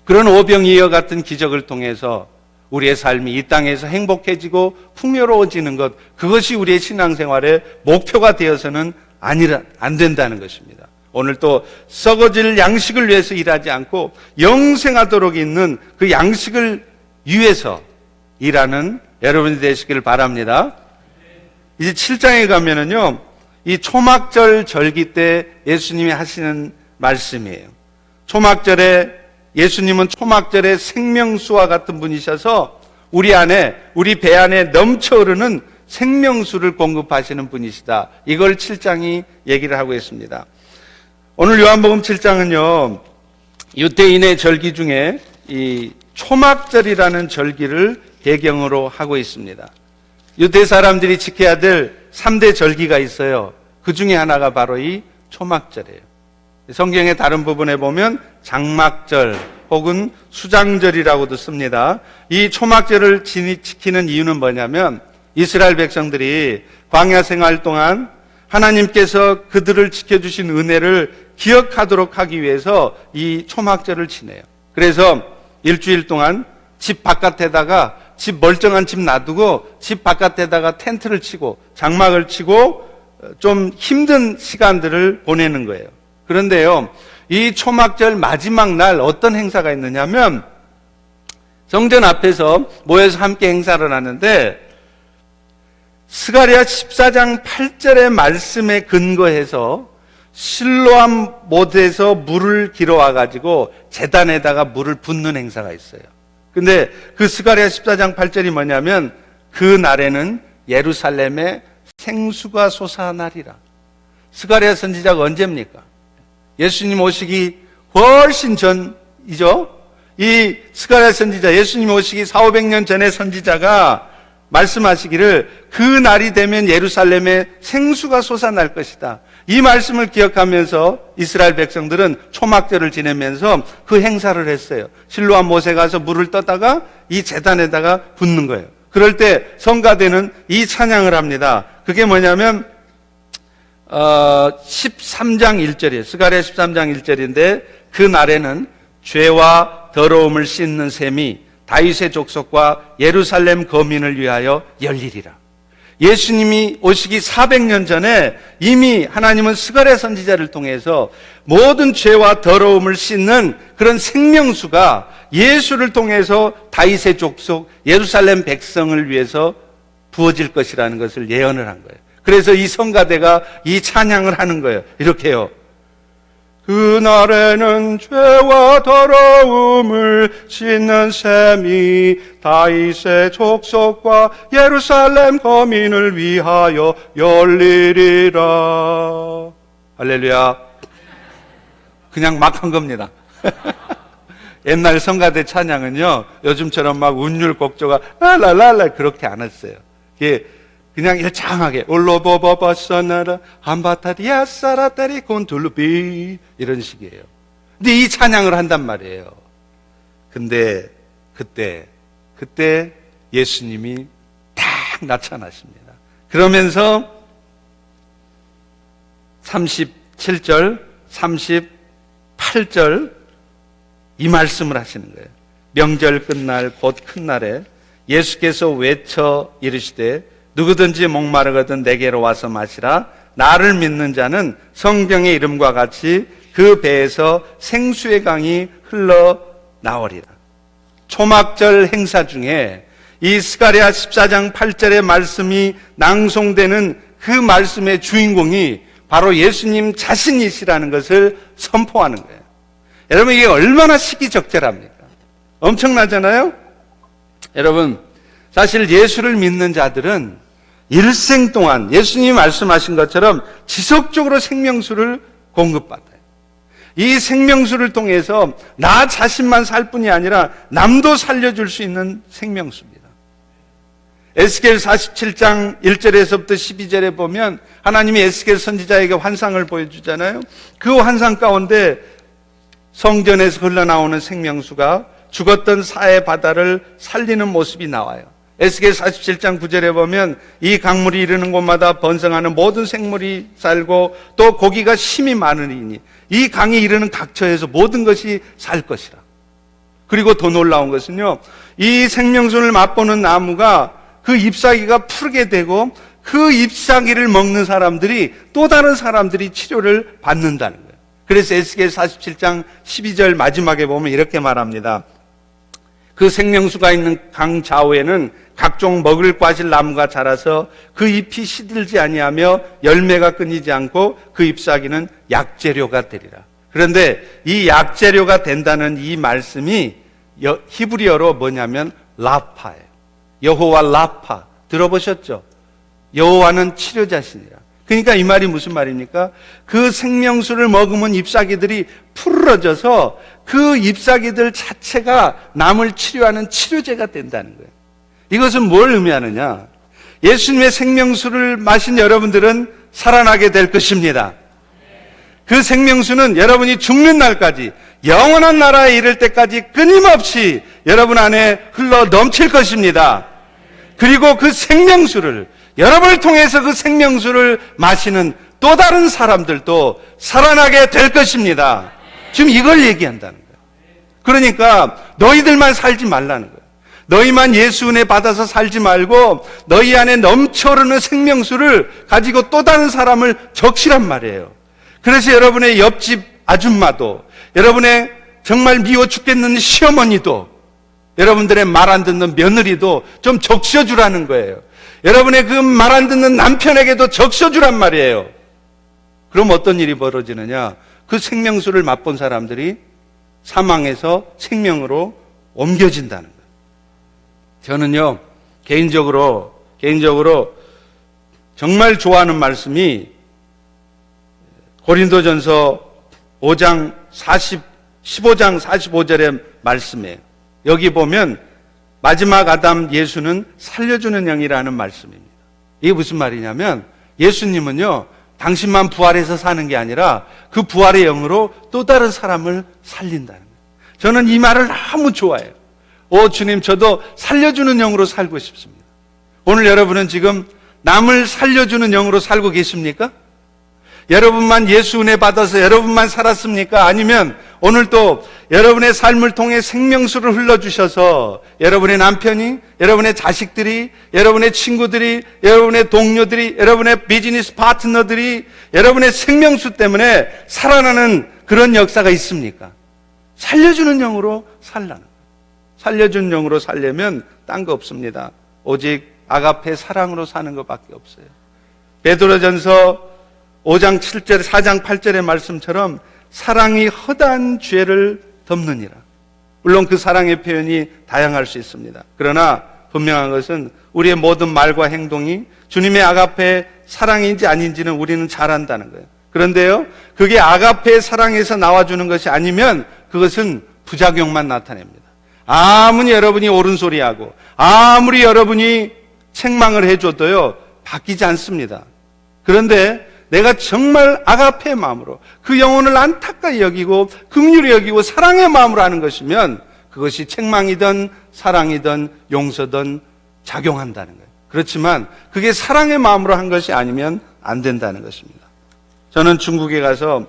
Speaker 1: 그런 오병이어 같은 기적을 통해서 우리의 삶이 이 땅에서 행복해지고 풍요로워지는 것, 그것이 우리의 신앙생활의 목표가 되어서는 안 된다는 것입니다. 오늘 또 썩어질 양식을 위해서 일하지 않고 영생하도록 있는 그 양식을 위해서 일하는 여러분이 되시기를 바랍니다. 이제 7장에 가면은요, 이 초막절 절기 때 예수님이 하시는 말씀이에요. 초막절에 예수님은 초막절의 생명수와 같은 분이셔서 우리 배 안에 넘쳐 흐르는 생명수를 공급하시는 분이시다. 이걸 7장이 얘기를 하고 있습니다. 오늘 요한복음 7장은요, 유대인의 절기 중에 이 초막절이라는 절기를 배경으로 하고 있습니다. 유대 사람들이 지켜야 될 3대 절기가 있어요. 그 중에 하나가 바로 이 초막절이에요. 성경의 다른 부분에 보면 장막절 혹은 수장절이라고도 씁니다. 이 초막절을 지키는 이유는 뭐냐면, 이스라엘 백성들이 광야 생활 동안 하나님께서 그들을 지켜주신 은혜를 기억하도록 하기 위해서 이 초막절을 지내요. 그래서 일주일 동안 집 바깥에다가, 집 멀쩡한 집 놔두고 집 바깥에다가 텐트를 치고 장막을 치고 좀 힘든 시간들을 보내는 거예요. 그런데요, 이 초막절 마지막 날 어떤 행사가 있느냐면, 성전 앞에서 모여서 함께 행사를 하는데, 스가랴 14장 8절의 말씀에 근거해서 실로암 못에서 물을 길어와 가지고 제단에다가 물을 붓는 행사가 있어요. 근데 그 스가랴 14장 8절이 뭐냐면, 그 날에는 예루살렘에 생수가 솟아나리라. 스가랴 선지자가 언제입니까? 예수님 오시기 훨씬 전이죠. 이 스가랴 선지자, 예수님 오시기 400~500년 전의 선지자가 말씀하시기를, 그 날이 되면 예루살렘에 생수가 솟아날 것이다. 이 말씀을 기억하면서 이스라엘 백성들은 초막절을 지내면서 그 행사를 했어요. 실로암 못에 가서 물을 떠다가 이 제단에다가 붓는 거예요. 그럴 때 성가대는 이 찬양을 합니다. 그게 뭐냐면 13장 1절이에요. 스가랴 13장 1절인데, 그 날에는 죄와 더러움을 씻는 셈이 다윗의 족속과 예루살렘 거민을 위하여 열리리라. 예수님이 오시기 400년 전에 이미 하나님은 스가랴 선지자를 통해서 모든 죄와 더러움을 씻는 그런 생명수가 예수를 통해서 다윗의 족속 예루살렘 백성을 위해서 부어질 것이라는 것을 예언을 한 거예요. 그래서 이 성가대가 이 찬양을 하는 거예요. 이렇게요. 그날에는 죄와 더러움을 씻는 셈이 다윗의 족속과 예루살렘 거민을 위하여 열리리라. 할렐루야. 그냥 막 한 겁니다. 옛날 성가대 찬양은요, 요즘처럼 막 운율 곡조가 랄랄랄라 그렇게 안 했어요. 이게 그냥 일창하게 올로보보버서나라 한바타리아 사라타리 곤툴루비 이런 식이에요. 근데 이 찬양을 한단 말이에요. 근데 그때 예수님이 딱 나타나십니다. 그러면서 37절, 38절 이 말씀을 하시는 거예요. 명절 끝날 곧 큰 날에 예수께서 외쳐 이르시되 누구든지 목마르거든 내게로 와서 마시라. 나를 믿는 자는 성경의 이름과 같이 그 배에서 생수의 강이 흘러나오리라. 초막절 행사 중에 이 스가랴 14장 8절의 말씀이 낭송되는 그 말씀의 주인공이 바로 예수님 자신이시라는 것을 선포하는 거예요. 여러분, 이게 얼마나 시기적절합니까? 엄청나잖아요? 여러분, 사실 예수를 믿는 자들은 일생 동안 예수님이 말씀하신 것처럼 지속적으로 생명수를 공급받아요. 이 생명수를 통해서 나 자신만 살 뿐이 아니라 남도 살려줄 수 있는 생명수입니다. 에스겔 47장 1절에서부터 12절에 보면 하나님이 에스겔 선지자에게 환상을 보여주잖아요. 그 환상 가운데 성전에서 흘러나오는 생명수가 죽었던 사해 바다를 살리는 모습이 나와요. 에스겔 47장 9절에 보면 이 강물이 이르는 곳마다 번성하는 모든 생물이 살고 또 고기가 심이 많으니 이 강이 이르는 각처에서 모든 것이 살 것이라. 그리고 더 놀라운 것은요, 이 생명수를 맛보는 나무가 그 잎사귀가 푸르게 되고 그 잎사귀를 먹는 사람들이 또 다른 사람들이 치료를 받는다는 거예요. 그래서 에스겔 47장 12절 마지막에 보면 이렇게 말합니다. 그 생명수가 있는 강 좌우에는 각종 먹을 과실 나무가 자라서 그 잎이 시들지 아니하며 열매가 끊이지 않고 그 잎사귀는 약재료가 되리라. 그런데 이 약재료가 된다는 이 말씀이 히브리어로 뭐냐면 라파예요. 여호와 라파 들어보셨죠? 여호와는 치료자시니라. 그러니까 이 말이 무슨 말입니까? 그 생명수를 먹으면 잎사귀들이 푸르러져서 그 잎사귀들 자체가 남을 치료하는 치료제가 된다는 거예요. 이것은 뭘 의미하느냐? 예수님의 생명수를 마신 여러분들은 살아나게 될 것입니다. 그 생명수는 여러분이 죽는 날까지 영원한 나라에 이를 때까지 끊임없이 여러분 안에 흘러 넘칠 것입니다. 그리고 그 생명수를, 여러분을 통해서 그 생명수를 마시는 또 다른 사람들도 살아나게 될 것입니다. 지금 이걸 얘기한다는 거예요. 그러니까 너희들만 살지 말라는 거예요. 너희만 예수 은혜 받아서 살지 말고 너희 안에 넘쳐흐르는 생명수를 가지고 또 다른 사람을 적시란 말이에요. 그래서 여러분의 옆집 아줌마도, 여러분의 정말 미워 죽겠는 시어머니도, 여러분들의 말 안 듣는 며느리도 좀 적셔주라는 거예요. 여러분의 그 말 안 듣는 남편에게도 적셔주란 말이에요. 그럼 어떤 일이 벌어지느냐? 그 생명수를 맛본 사람들이 사망에서 생명으로 옮겨진다는 거예요. 저는요, 개인적으로 정말 좋아하는 말씀이 고린도전서 15장 45절의 말씀이에요. 여기 보면 마지막 아담 예수는 살려주는 영이라는 말씀입니다. 이게 무슨 말이냐면 예수님은요, 당신만 부활해서 사는 게 아니라 그 부활의 영으로 또 다른 사람을 살린다는 거예요. 저는 이 말을 너무 좋아해요. 주님, 저도 살려주는 영으로 살고 싶습니다. 오늘 여러분은 지금 남을 살려주는 영으로 살고 계십니까? 여러분만 예수 은혜 받아서 여러분만 살았습니까? 아니면 오늘 또 여러분의 삶을 통해 생명수를 흘러주셔서 여러분의 남편이, 여러분의 자식들이, 여러분의 친구들이, 여러분의 동료들이, 여러분의 비즈니스 파트너들이 여러분의 생명수 때문에 살아나는 그런 역사가 있습니까? 살려주는 영으로 살라는 거예요. 살려주는 영으로 살려면 딴 거 없습니다. 오직 아가페 사랑으로 사는 것밖에 없어요. 베드로전서 5장 7절, 4장 8절의 말씀처럼 사랑이 허다한 죄를 덮느니라. 물론 그 사랑의 표현이 다양할 수 있습니다. 그러나 분명한 것은 우리의 모든 말과 행동이 주님의 아가페 사랑인지 아닌지는 우리는 잘 안다는 거예요. 그런데요, 그게 아가페 사랑에서 나와주는 것이 아니면 그것은 부작용만 나타냅니다. 아무리 여러분이 옳은 소리하고 아무리 여러분이 책망을 해줘도요, 바뀌지 않습니다. 그런데 내가 정말 아가페의 마음으로 그 영혼을 안타까이 여기고 긍휼히 여기고 사랑의 마음으로 하는 것이면 그것이 책망이든 사랑이든 용서든 작용한다는 거예요. 그렇지만 그게 사랑의 마음으로 한 것이 아니면 안 된다는 것입니다. 저는 중국에 가서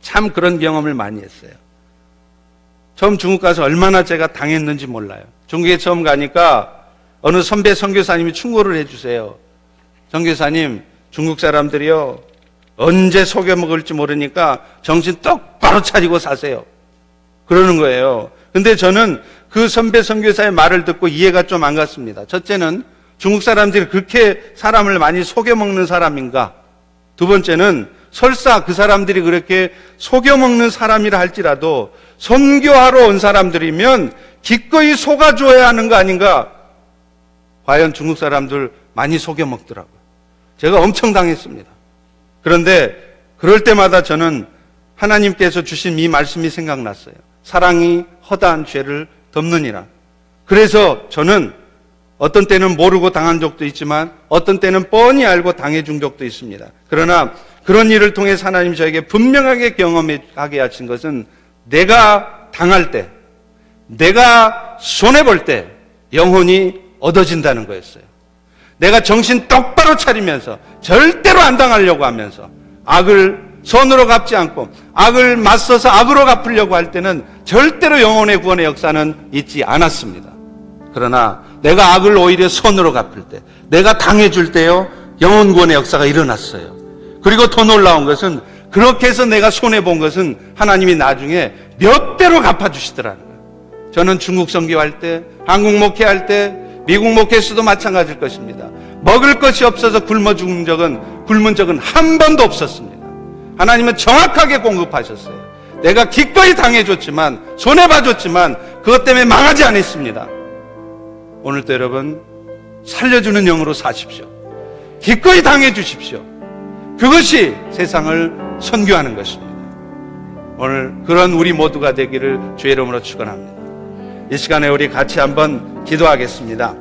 Speaker 1: 참 그런 경험을 많이 했어요. 처음 중국 가서 얼마나 제가 당했는지 몰라요. 중국에 처음 가니까 어느 선배 선교사님이 충고를 해주세요. 선교사님, 중국 사람들이요, 언제 속여 먹을지 모르니까 정신 똑바로 차리고 사세요. 그러는 거예요. 근데 저는 그 선배 선교사의 말을 듣고 이해가 좀 안 갔습니다. 첫째는 중국 사람들이 그렇게 사람을 많이 속여 먹는 사람인가? 두 번째는 설사 그 사람들이 그렇게 속여 먹는 사람이라 할지라도 선교하러 온 사람들이면 기꺼이 속아줘야 하는 거 아닌가? 과연 중국 사람들 많이 속여 먹더라고요. 제가 엄청 당했습니다. 그런데 그럴 때마다 저는 하나님께서 주신 이 말씀이 생각났어요. 사랑이 허다한 죄를 덮느니라. 그래서 저는 어떤 때는 모르고 당한 적도 있지만 어떤 때는 뻔히 알고 당해준 적도 있습니다. 그러나 그런 일을 통해서 하나님 저에게 분명하게 경험하게 하신 것은 내가 당할 때, 내가 손해볼 때 영혼이 얻어진다는 거였어요. 내가 정신 똑바로 차리면서 절대로 안 당하려고 하면서 악을 손으로 갚지 않고 악을 맞서서 악으로 갚으려고 할 때는 절대로 영혼의 구원의 역사는 있지 않았습니다. 그러나 내가 악을 오히려 손으로 갚을 때, 내가 당해줄 때요, 영혼 구원의 역사가 일어났어요. 그리고 더 놀라운 것은 그렇게 해서 내가 손해본 것은 하나님이 나중에 몇 배로 갚아주시더라는 거예요. 저는 중국 선교할 때, 한국 목회할 때, 미국 목회에서도 마찬가지일 것입니다. 먹을 것이 없어서 굶은 적은 한 번도 없었습니다. 하나님은 정확하게 공급하셨어요. 내가 기꺼이 당해줬지만, 손해봐줬지만 그것 때문에 망하지 않았습니다. 오늘도 여러분, 살려주는 영으로 사십시오. 기꺼이 당해주십시오. 그것이 세상을 선교하는 것입니다. 오늘 그런 우리 모두가 되기를 주의 이름으로 축원합니다. 이 시간에 우리 같이 한번 기도하겠습니다.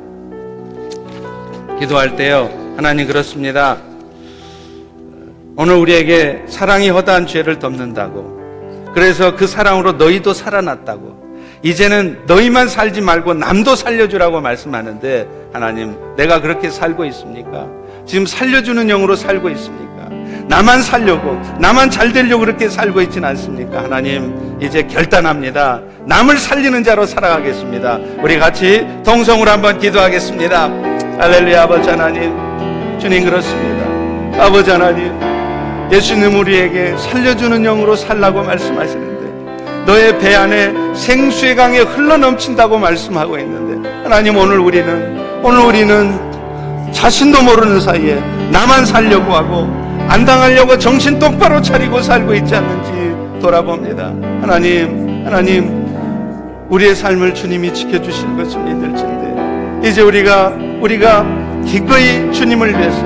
Speaker 1: 기도할 때요, 하나님 그렇습니다. 오늘 우리에게 사랑이 허다한 죄를 덮는다고, 그래서 그 사랑으로 너희도 살아났다고, 이제는 너희만 살지 말고 남도 살려주라고 말씀하는데, 하나님, 내가 그렇게 살고 있습니까? 지금 살려주는 영으로 살고 있습니까? 나만 살려고, 나만 잘 되려고 그렇게 살고 있지는 않습니까? 하나님, 이제 결단합니다. 남을 살리는 자로 살아가겠습니다. 우리 같이 동성으로 한번 기도하겠습니다. 할렐루야. 아버지 하나님, 주님 그렇습니다. 아버지 하나님, 예수님 우리에게 살려주는 영으로 살라고 말씀하시는데, 너의 배 안에 생수의 강에 흘러넘친다고 말씀하고 있는데, 하나님, 오늘 우리는 자신도 모르는 사이에 나만 살려고 하고 안 당하려고 정신 똑바로 차리고 살고 있지 않는지 돌아봅니다. 하나님, 우리의 삶을 주님이 지켜주시는 것을 믿을진데, 이제 우리가 기꺼이 주님을 위해서,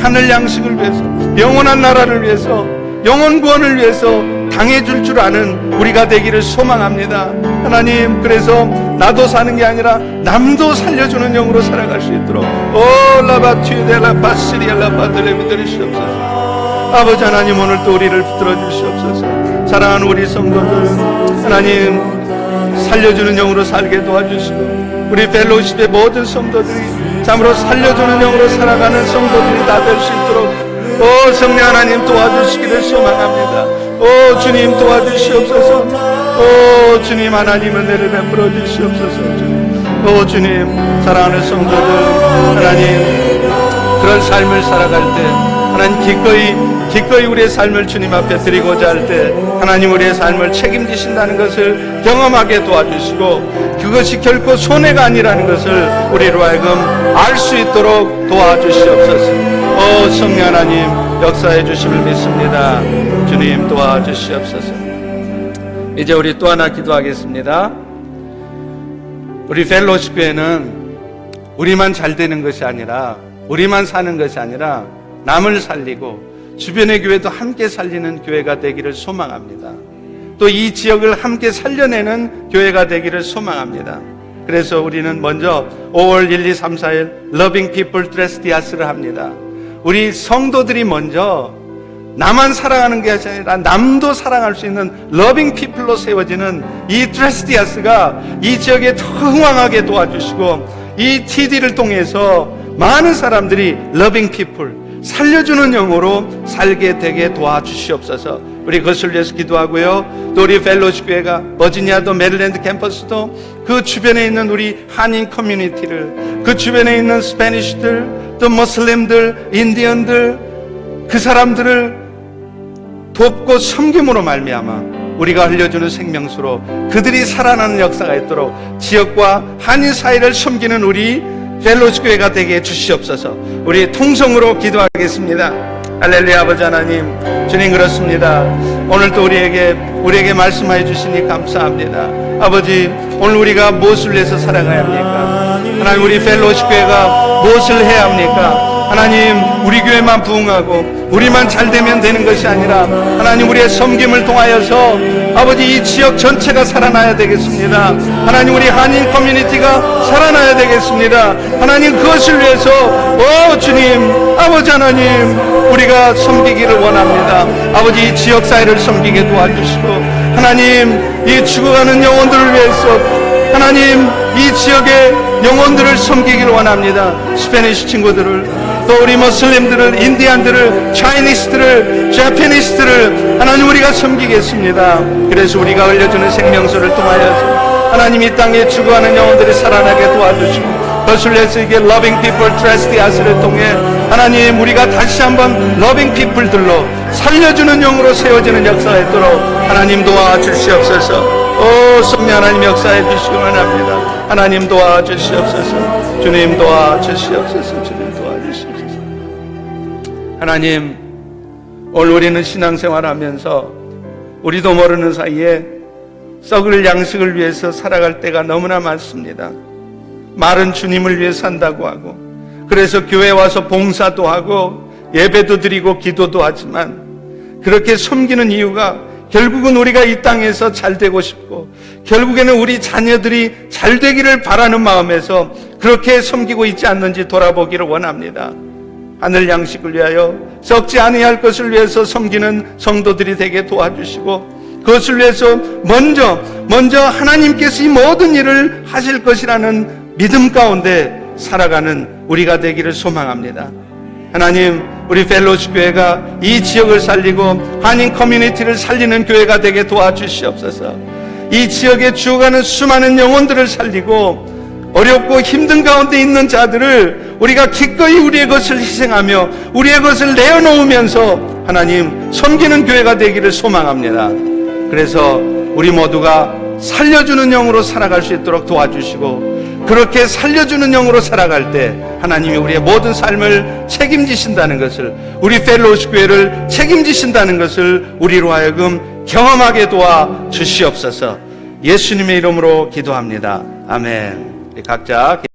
Speaker 1: 하늘 양식을 위해서, 영원한 나라를 위해서, 영원 구원을 위해서 당해줄 줄 아는 우리가 되기를 소망합니다. 하나님, 그래서 나도 사는 게 아니라 남도 살려주는 영으로 살아갈 수 있도록 아버지 하나님, 오늘도 우리를 붙들어 주시옵소서. 사랑하는 우리 성도들, 하나님 살려주는 영으로 살게 도와주시고, 우리 펠로십의 모든 성도들이 참으로 살려주는 영으로 살아가는 성도들이 다 될 수 있도록 성령 하나님 도와주시기를 소망합니다. 주님 도와주시옵소서. 주님, 하나님 은혜를 베풀어 주시옵소서. 주님, 사랑하는 성도들, 하나님 그런 삶을 살아갈 때, 하나님 기꺼이 우리의 삶을 주님 앞에 드리고자 할 때, 하나님 우리의 삶을 책임지신다는 것을 경험하게 도와주시고, 그것이 결코 손해가 아니라는 것을 우리로 하여금 알 수 있도록 도와주시옵소서. 성령 하나님 역사해 주심을 믿습니다. 주님 도와주시옵소서. 이제 우리 또 하나 기도하겠습니다. 우리 펠로십 교회는 우리만 잘 되는 것이 아니라, 우리만 사는 것이 아니라 남을 살리고 주변의 교회도 함께 살리는 교회가 되기를 소망합니다. 또 이 지역을 함께 살려내는 교회가 되기를 소망합니다. 그래서 우리는 먼저 5월 1, 2, 3, 4일 Loving People 트레스티아스를 합니다. 우리 성도들이 먼저 나만 사랑하는 게 아니라 남도 사랑할 수 있는 러빙 피플로 세워지는 이 트레스티아스가 이 지역에 더 흥왕하게 도와주시고, 이 TD를 통해서 많은 사람들이 러빙 피플, 살려주는 영으로 살게 되게 도와주시옵소서. 우리 그것을 위해서 기도하고요. 또 우리 펠로십 교회가 버지니아도 메릴랜드 캠퍼스도 그 주변에 있는 우리 한인 커뮤니티를, 그 주변에 있는 스페니쉬들, 또 무슬림들, 인디언들, 그 사람들을 돕고 섬김으로 말미암아 우리가 흘려주는 생명수로 그들이 살아나는 역사가 있도록 지역과 한인 사회를 섬기는 우리 펠로십 교회가 되게 해주시옵소서. 우리 통성으로 기도하겠습니다. 할렐루야. 아버지 하나님, 주님 그렇습니다. 오늘도 우리에게 말씀하여 주시니 감사합니다. 아버지, 오늘 우리가 무엇을 위해서 살아가야 합니까? 하나님, 우리 펠로십 교회가 무엇을 해야 합니까? 하나님, 우리 교회만 부흥하고 우리만 잘 되면 되는 것이 아니라 하나님, 우리의 섬김을 통하여서 아버지 이 지역 전체가 살아나야 되겠습니다. 하나님, 우리 한인 커뮤니티가 살아나야 되겠습니다. 하나님, 그것을 위해서 주님, 아버지 하나님, 우리가 섬기기를 원합니다. 아버지, 이 지역사회를 섬기게 도와주시고 하나님, 이 죽어가는 영혼들을 위해서 하나님, 이 지역의 영혼들을 섬기기를 원합니다. 스페니쉬 친구들을, 또 우리 무슬림들을, 인디안들을, 차이니스들을, 자파니스들을 하나님 우리가 섬기겠습니다. 그래서 우리가 흘려주는 생명수를 통하여서 하나님 이 땅에 죽어가는 영혼들이 살아나게 도와주시고 그것을 위해서 이게 Loving People Trust As를 통해 하나님 우리가 다시 한번 Loving People들로 살려주는 영으로 세워지는 역사가 있도록 하나님 도와주시옵소서. 성령 하나님 역사해 주시기 원합니다. 하나님 도와주시옵소서. 주님 도와주시옵소서. 주님 도와주시옵소서. 하나님, 오늘 우리는 신앙생활하면서 우리도 모르는 사이에 썩을 양식을 위해서 살아갈 때가 너무나 많습니다. 말은 주님을 위해 산다고 하고, 그래서 교회 와서 봉사도 하고 예배도 드리고 기도도 하지만 그렇게 섬기는 이유가 결국은 우리가 이 땅에서 잘 되고 싶고 결국에는 우리 자녀들이 잘 되기를 바라는 마음에서 그렇게 섬기고 있지 않는지 돌아보기를 원합니다. 하늘 양식을 위하여 썩지 아니할 것을 위해서 섬기는 성도들이 되게 도와주시고 그것을 위해서 먼저 하나님께서 이 모든 일을 하실 것이라는 믿음 가운데 살아가는 우리가 되기를 소망합니다. 하나님, 우리 펠로십 교회가 이 지역을 살리고 한인 커뮤니티를 살리는 교회가 되게 도와주시옵소서. 이 지역에 죽어가는 수많은 영혼들을 살리고 어렵고 힘든 가운데 있는 자들을 우리가 기꺼이 우리의 것을 희생하며 우리의 것을 내어놓으면서 하나님 섬기는 교회가 되기를 소망합니다. 그래서 우리 모두가 살려주는 영으로 살아갈 수 있도록 도와주시고 그렇게 살려주는 영으로 살아갈 때 하나님이 우리의 모든 삶을 책임지신다는 것을, 우리 펠로십 교회를 책임지신다는 것을 우리로 하여금 경험하게 도와주시옵소서. 예수님의 이름으로 기도합니다. 아멘. 각자